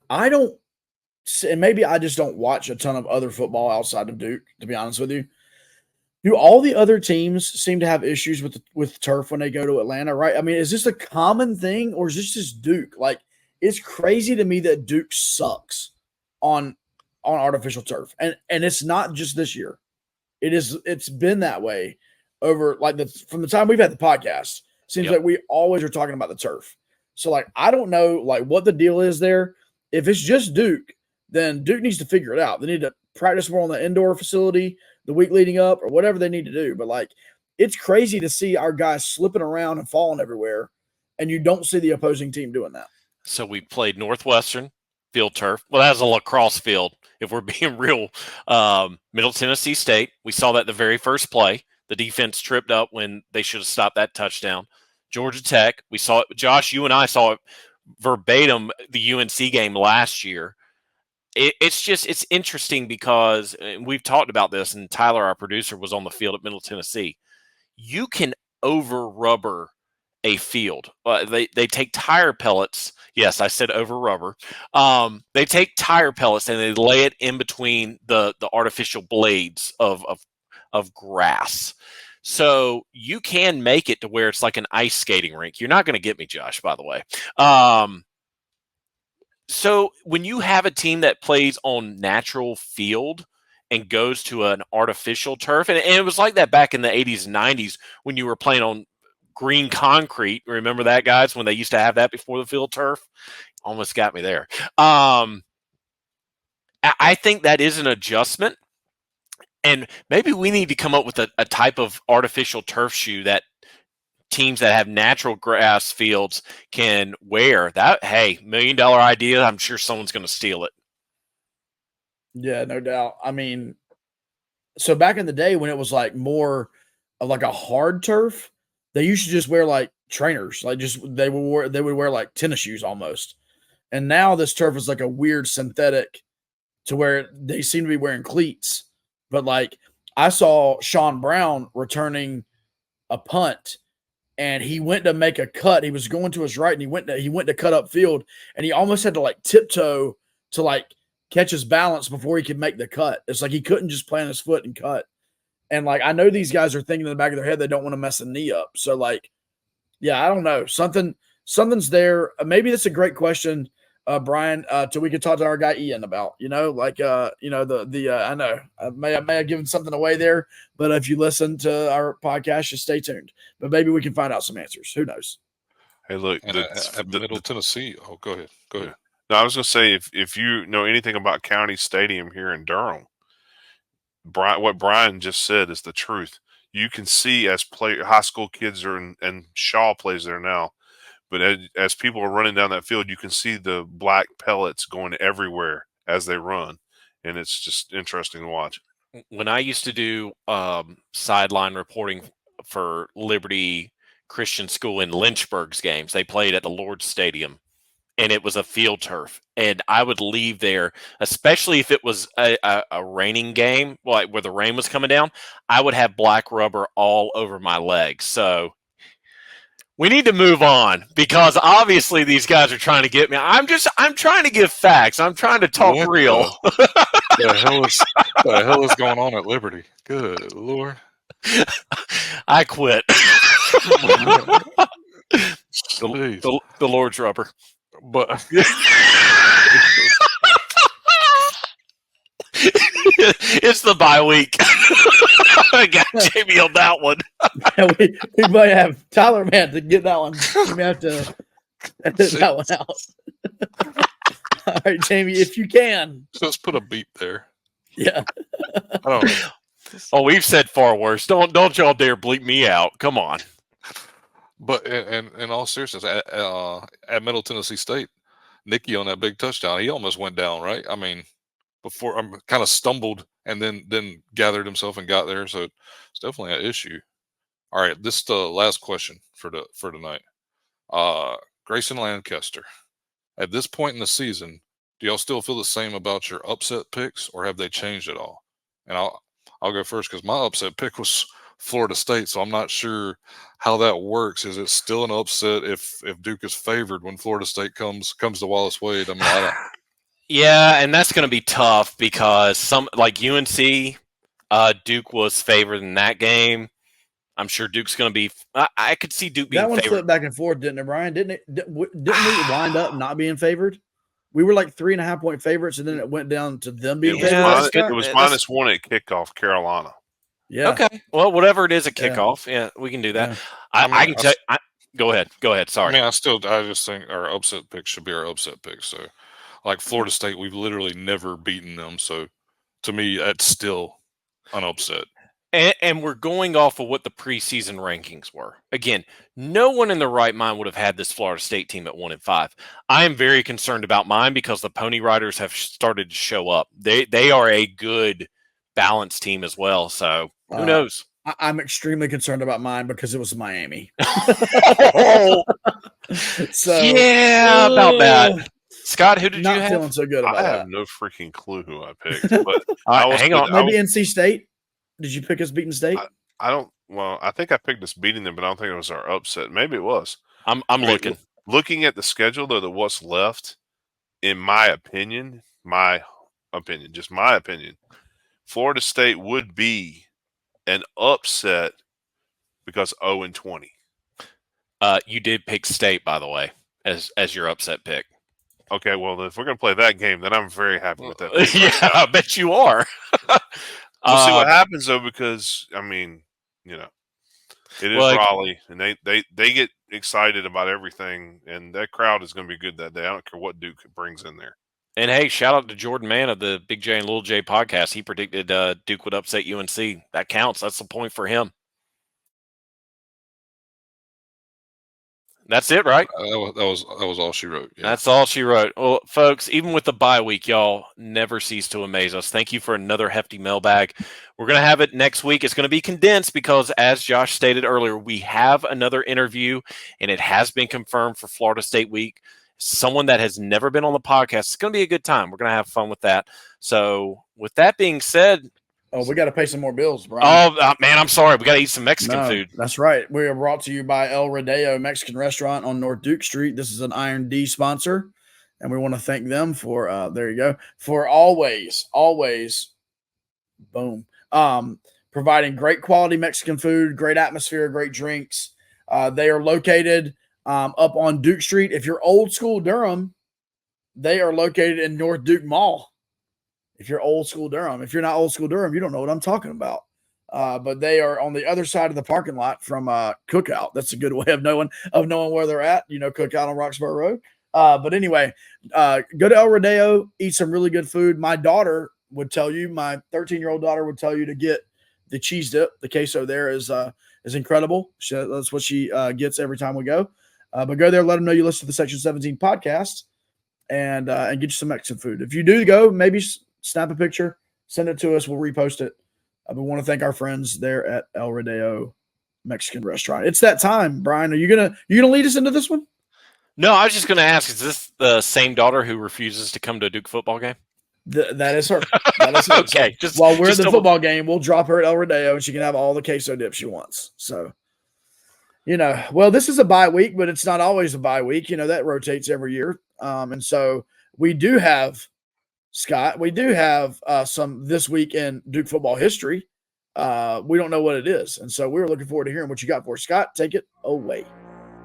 I don't, and maybe I just don't watch a ton of other football outside of Duke, to be honest with you. Do all the other teams seem to have issues with turf when they go to Atlanta, right? I mean, is this a common thing or is this just Duke? Like, it's crazy to me that Duke sucks on artificial turf. And it's not just this year. It's been that way over from the time we've had the podcast. Seems like we always are talking about the turf. So like I don't know like what the deal is there. If it's just Duke, then Duke needs to figure it out. They need to practice more on the indoor facility the week leading up or whatever they need to do. But like it's crazy to see our guys slipping around and falling everywhere, and you don't see the opposing team doing that. So we played Northwestern field turf. Well, that was a lacrosse field, if we're being real. Middle Tennessee State, we saw that the very first play. The defense tripped up when they should have stopped that touchdown. Georgia Tech, we saw it. Josh, you and I saw it verbatim the UNC game last year. It's interesting because we've talked about this, and Tyler, our producer, was on the field at Middle Tennessee. You can over rubber a field. They take tire pellets. Yes, I said over rubber. They take tire pellets and they lay it in between the artificial blades of grass. So you can make it to where it's like an ice skating rink. You're not going to get me, Josh, by the way. So when you have a team that plays on natural field and goes to an artificial turf, and it was like that back in the 80s and 90s when you were playing on green concrete. Remember that, guys, when they used to have that before the field turf? Almost got me there. I think that is an adjustment. And maybe we need to come up with a type of artificial turf shoe that teams that have natural grass fields can wear. That, hey, $1 million idea. I'm sure someone's going to steal it. Yeah, no doubt. I mean, so back in the day when it was like more of like a hard turf, they used to just wear like trainers, like just they would wear like tennis shoes almost. And now this turf is like a weird synthetic to where they seem to be wearing cleats. But like I saw Sean Brown returning a punt and he went to make a cut. He was going to his right and he went to cut up field and he almost had to like tiptoe to like catch his balance before he could make the cut. It's like he couldn't just plant his foot and cut. And like I know these guys are thinking in the back of their head they don't want to mess a knee up. So like, yeah, I don't know. Something's there. Maybe that's a great question, Brian. Till we could talk to our guy Ian about. I know I may have given something away there, but if you listen to our podcast, just stay tuned. But maybe we can find out some answers. Who knows? Hey, look, at Middle Tennessee. Oh, go ahead. Yeah. No, I was going to say if you know anything about County Stadium here in Durham, what Brian just said is the truth. You can see as high school kids are and Shaw plays there now, but as people are running down that field, you can see the black pellets going everywhere as they run, and it's just interesting to watch. When I used to do sideline reporting for Liberty Christian school in Lynchburg's games. They played at the Lord's Stadium, and it was a field turf. And I would leave there, especially if it was a raining game, like where the rain was coming down. I would have black rubber all over my legs. So we need to move on because obviously these guys are trying to get me. I'm trying to give facts. I'm trying to talk What real. The hell is going on at Liberty? Good Lord. I quit. Jeez. The Lord's rubber. But It's the bye week. I got Jamie on that one. we might have Tyler, man, to get that one. We may have to edit that one out. All right, Jamie, if you can. just put a beep there. Yeah. I don't know. Oh, we've said far worse. Don't y'all dare bleep me out. Come on. But in all seriousness, at Middle Tennessee State, Nicky on that big touchdown, he almost went down, right? I mean, before I'm kind of stumbled and then gathered himself and got there. So it's definitely an issue. All right, this is the last question for tonight. Grayson Lancaster, at this point in the season, do y'all still feel the same about your upset picks, or have they changed at all? And I'll go first because my upset pick was Florida State, so I'm not sure how that works. Is it still an upset if Duke is favored when Florida State comes to Wallace Wade? I mean, I don't. Yeah, and that's going to be tough because some like UNC, Duke was favored in that game. I'm sure Duke's going to be. I could see Duke being That one favored. flipped back and forth, didn't it, Brian? Didn't we wind up not being favored? We were like 3.5 point favorites, and then it went down to them being favored. It was -1 at kickoff, Carolina. Yeah. Okay. Well, whatever it is at kickoff, yeah, we can do that. Yeah. I can tell. Go ahead. Go ahead. Sorry. I mean, I just think our upset pick should be our upset pick. So, like Florida State, we've literally never beaten them. So, to me, that's still an upset. And we're going off of what the preseason rankings were. Again, no one in their right mind would have had this Florida State team at 1-5. I am very concerned about mine because the Pony Riders have started to show up. They are a good balanced team as well. So who knows? I'm extremely concerned about mine because it was Miami. So yeah, about that. Scott, who did you have? Not feeling so good about I that. have no freaking clue who I picked. But hang on. Maybe NC State. Did you pick us beating State? I don't. Well, I think I picked us beating them, but I don't think it was our upset. Maybe it was. I'm looking. Looking at the schedule, though, what's left, in my opinion, just my opinion, Florida State would be an upset because 0-20. You did pick State, by the way, as your upset pick. Okay, well, if we're going to play that game, then I'm very happy with that. Yeah, I bet you are. We'll see what happens, though, because, I mean, it is Raleigh, and they get excited about everything, and that crowd is going to be good that day. I don't care what Duke brings in there. And, hey, shout out to Jordan Mann of the Big J and Little J podcast. He predicted Duke would upset UNC. That counts. That's the point for him. That's it, right? That was all she wrote. Yeah. That's all she wrote. Well, folks, even with the bye week, y'all never cease to amaze us. Thank you for another hefty mailbag. We're going to have it next week. It's going to be condensed because, as Josh stated earlier, we have another interview, and it has been confirmed for Florida State Week. Someone that has never been on the podcast. It's going to be a good time. We're going to have fun with that. So, with that being said, we got to pay some more bills, Brian. Oh, man, I'm sorry. We got to eat some Mexican food. That's right. We are brought to you by El Rodeo Mexican Restaurant on North Duke Street. This is an Iron D sponsor, and we want to thank them for, there you go, for always, boom, providing great quality Mexican food, great atmosphere, great drinks. They are located up on Duke Street. If you're old school Durham, they are located in North Duke Mall. If you're old school Durham, if you're not old school Durham, you don't know what I'm talking about. But they are on the other side of the parking lot from Cookout. That's a good way of knowing where they're at. Cookout on Roxborough Road. But anyway, go to El Rodeo, eat some really good food. My daughter would tell you, my 13-year-old daughter would tell you to get the cheese dip. The queso there is incredible. That's what she gets every time we go. But go there, let them know you listen to the Section 17 podcast, and get you some Mexican food. If you do go, maybe snap a picture, send it to us. We'll repost it. We want to thank our friends there at El Rodeo Mexican restaurant. It's that time, Brian. Are you gonna lead us into this one? No, I was just going to ask: is this the same daughter who refuses to come to a Duke football game? That is her. That is her. Okay, So while we're at the double- football game, we'll drop her at El Rodeo, and she can have all the queso dip she wants. So, well, this is a bye week, but it's not always a bye week. That rotates every year. And so we do have, Scott, we do have some this week in Duke football history. We don't know what it is. And so we're looking forward to hearing what you got for us. Scott, take it away.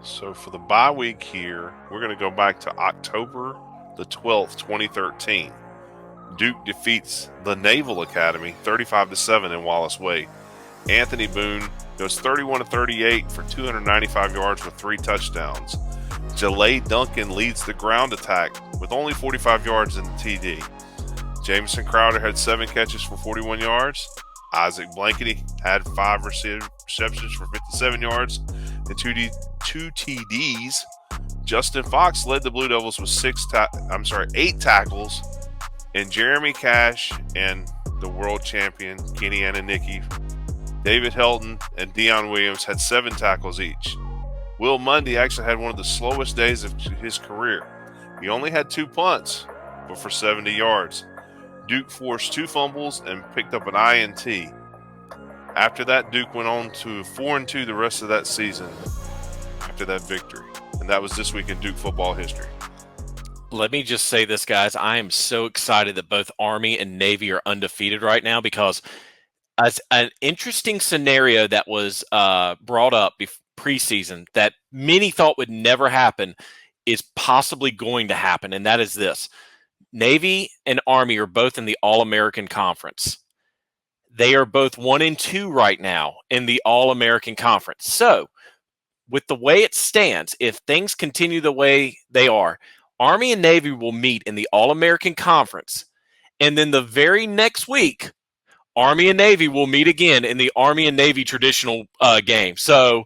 So for the bye week here, we're going to go back to October the 12th, 2013. Duke defeats the Naval Academy 35-7 in Wallace Wade. Anthony Boone goes 31-38 for 295 yards with 3 touchdowns. Jalay Duncan leads the ground attack with only 45 yards in the TD. Jamison Crowder had 7 catches for 41 yards. Isaac Blankety had 5 receptions for 57 yards and 2 TDs. Justin Fox led the Blue Devils with 8 tackles. And Jeremy Cash and the world champion Kenny Ananiki, David Helton, and Deion Williams had 7 tackles each. Will Mundy actually had one of the slowest days of his career. He only had 2 punts, but for 70 yards. Duke forced 2 fumbles and picked up an INT. After that, Duke went on to 4-2 the rest of that season after that victory. And that was this week in Duke football history. Let me just say this, guys. I am so excited that both Army and Navy are undefeated right now, because as an interesting scenario that was brought up preseason that many thought would never happen is possibly going to happen, and that is this. Navy and Army are both in the All-American Conference. They are both 1-2 right now in the All-American Conference. So, with the way it stands, if things continue the way they are, Army and Navy will meet in the All-American Conference. And then the very next week, Army and Navy will meet again in the Army and Navy traditional game. So,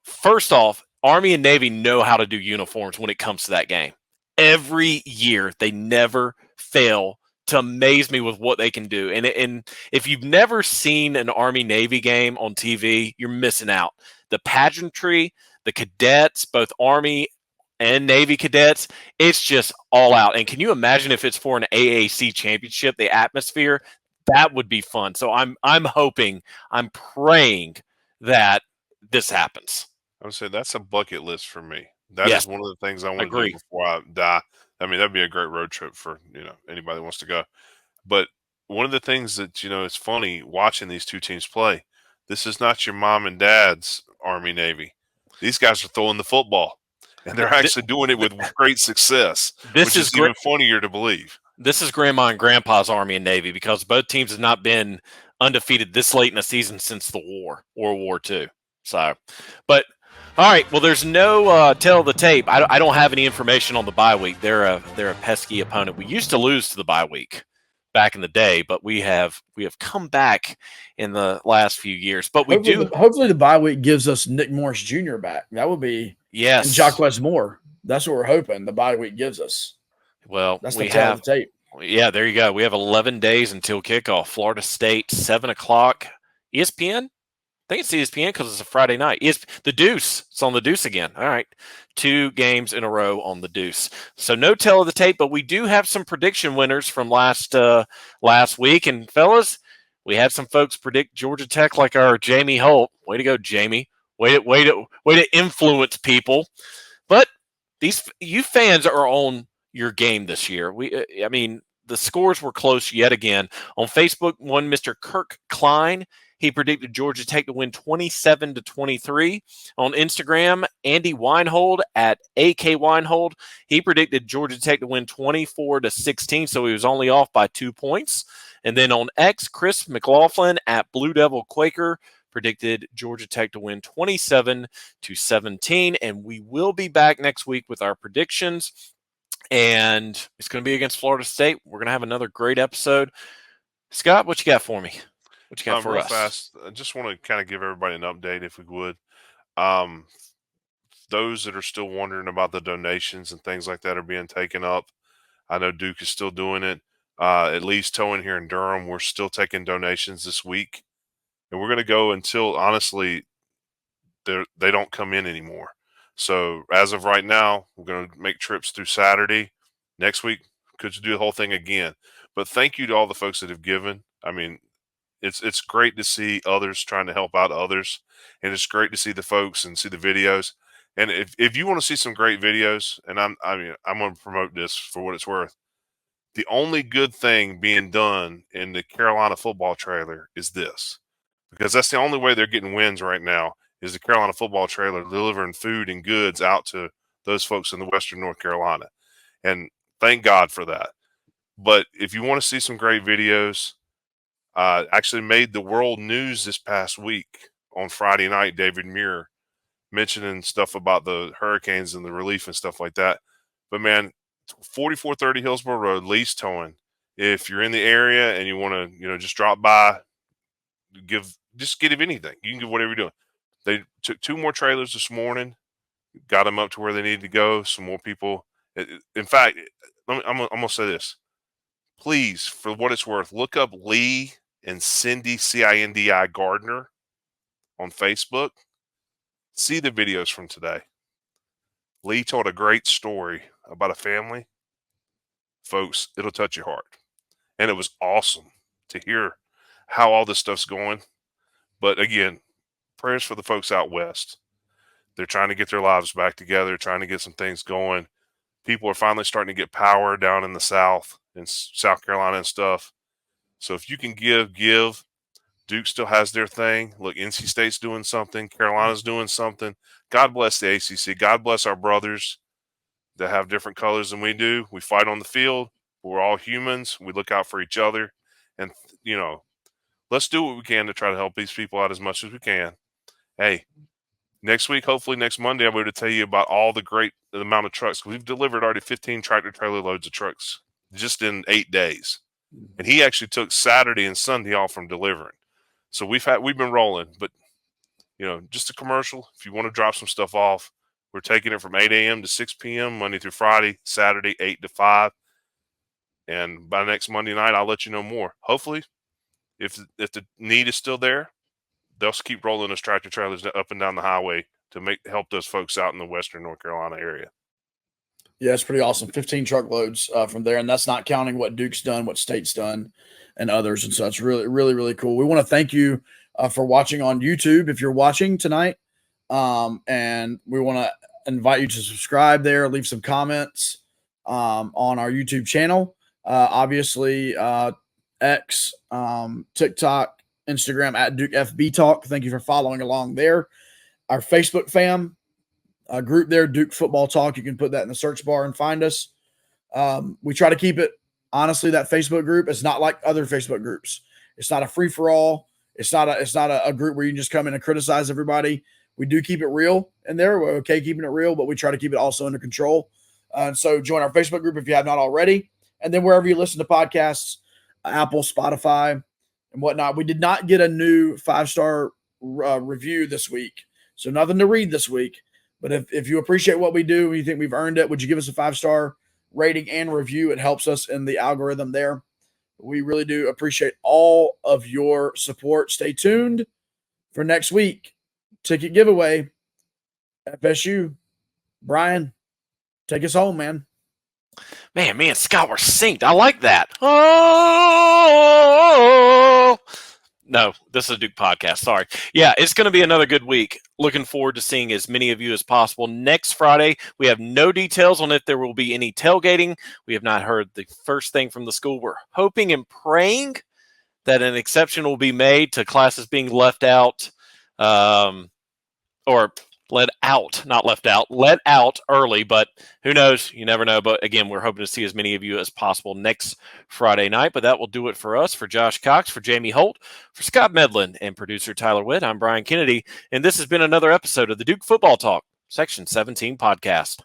first off, Army and Navy know how to do uniforms when it comes to that game. Every year, they never fail to amaze me with what they can do. And if you've never seen an Army-Navy game on TV, you're missing out. The pageantry, the cadets, both Army and Navy cadets, it's just all out. And can you imagine if it's for an AAC championship, the atmosphere? That would be fun. So I'm hoping, I'm praying that this happens. I would say that's a bucket list for me. That is one of the things I want to do before I die. I mean, that'd be a great road trip for, anybody that wants to go. But one of the things that, it's funny watching these two teams play, this is not your mom and dad's Army Navy. These guys are throwing the football, and they're actually doing it with great success, which is even funnier to believe. This is Grandma and Grandpa's Army and Navy, because both teams have not been undefeated this late in the season since the war, World War II. So, but all right, well, there's no tell of the tape. I don't have any information on the bye week. They're a pesky opponent. We used to lose to the bye week back in the day, but we have come back in the last few years. But hopefully the bye week gives us Nick Morris Jr. back. That would be yes, and Jacquez Moore. That's what we're hoping the bye week gives us. Well, that's the tell of the tape. Yeah, there you go. We have 11 days until kickoff. Florida State, 7:00. ESPN. I think it's ESPN because it's a Friday night. It's the Deuce. It's on the Deuce again. All right. 2 games in a row on the Deuce. So no tell of the tape, but we do have some prediction winners from last week. And fellas, we had some folks predict Georgia Tech like our Jamie Holt. Way to go, Jamie. Way to influence people. But you fans are on your game this year. The scores were close yet again. On Facebook, one Mr. Kirk Klein, he predicted Georgia Tech to win 27-23. On Instagram, Andy Weinhold at AK Weinhold, he predicted Georgia Tech to win 24-16, so he was only off by 2 points. And then on X, Chris McLaughlin at Blue Devil Quaker predicted Georgia Tech to win 27-17. And we will be back next week with our predictions. And it's going to be against Florida State. We're going to have another great episode. Scott, what you got for me? What you got for us? Fast, I just want to kind of give everybody an update, if we would. Those that are still wondering about the donations and things like that are being taken up. I know Duke is still doing it. At least Towing here in Durham, we're still taking donations this week. And we're going to go until, honestly, they don't come in anymore. So as of right now, we're going to make trips through Saturday. Next week, could do the whole thing again. But thank you to all the folks that have given. I mean, it's great to see others trying to help out others, and it's great to see the folks and see the videos. And if you want to see some great videos, and I'm going to promote this for what it's worth. The only good thing being done in the Carolina football trailer is this, because that's the only way they're getting wins right now is the Carolina football trailer delivering food and goods out to those folks in the Western North Carolina. And thank God for that. But if you want to see some great videos, actually made the world news this past week on Friday night, David Muir mentioning stuff about the hurricanes and the relief and stuff like that. But man, 4430 Hillsborough Road, lease towing. If you're in the area and you want to, just drop by, give anything. You can give whatever you're doing. They took 2 more trailers this morning, got them up to where they needed to go. Some more people. In fact, I'm going to say this. Please, for what it's worth, look up Lee and Cindy, Cindi Gardner on Facebook. See the videos from today. Lee told a great story about a family. Folks, it'll touch your heart. And it was awesome to hear how all this stuff's going. But again, prayers for the folks out west. They're trying to get their lives back together, trying to get some things going. People are finally starting to get power down in the South, in South Carolina and stuff. So if you can give. Duke still has their thing. Look, NC State's doing something. Carolina's doing something. God bless the ACC. God bless our brothers that have different colors than we do. We fight on the field. We're all humans. We look out for each other. And, let's do what we can to try to help these people out as much as we can. Hey, next week, hopefully next Monday, I'll be able to tell you about all the amount of trucks. We've delivered already 15 tractor-trailer loads of trucks just in 8 days. And he actually took Saturday and Sunday off from delivering. So we've been rolling, but just a commercial. If you want to drop some stuff off, we're taking it from 8 a.m. to 6 p.m. Monday through Friday, Saturday 8 to 5. And by next Monday night, I'll let you know more. Hopefully, if the need is still there, they'll keep rolling those tractor trailers up and down the highway to help those folks out in the Western North Carolina area. Yeah, it's pretty awesome. 15 truckloads from there, and that's not counting what Duke's done, what State's done, and others. And so it's really, really, really cool. We want to thank you for watching on YouTube if you're watching tonight. And we want to invite you to subscribe there, leave some comments on our YouTube channel. Obviously, X, TikTok, Instagram at Duke FB Talk. Thank you for following along there. Our Facebook fam group there, Duke Football Talk. You can put that in the search bar and find us. We try to keep it, honestly, that Facebook group is not like other Facebook groups. It's not a free-for-all. It's not a group where you can just come in and criticize everybody. We do keep it real in there. We're okay keeping it real, but we try to keep it also under control. And so join our Facebook group if you have not already. And then wherever you listen to podcasts, Apple, Spotify, and whatnot. We did not get a new 5-star review this week. So nothing to read this week. But if you appreciate what we do and you think we've earned it, would you give us a 5-star rating and review? It helps us in the algorithm there. We really do appreciate all of your support. Stay tuned for next week. Ticket giveaway. FSU. Brian, take us home, man. Man, me and Scott were synced. I like that. Oh! No, this is a Duke podcast. Sorry. Yeah, it's going to be another good week. Looking forward to seeing as many of you as possible. Next Friday, we have no details on if there will be any tailgating. We have not heard the first thing from the school. We're hoping and praying that an exception will be made to classes being left out or let out, not left out, let out early, but who knows? You never know. But again, we're hoping to see as many of you as possible next Friday night. But that will do it for us. For Josh Cox, for Jamie Holt, for Scott Medlin, and producer Tyler Witt, I'm Brian Kennedy. And this has been another episode of the Duke Football Talk, Section 17 podcast.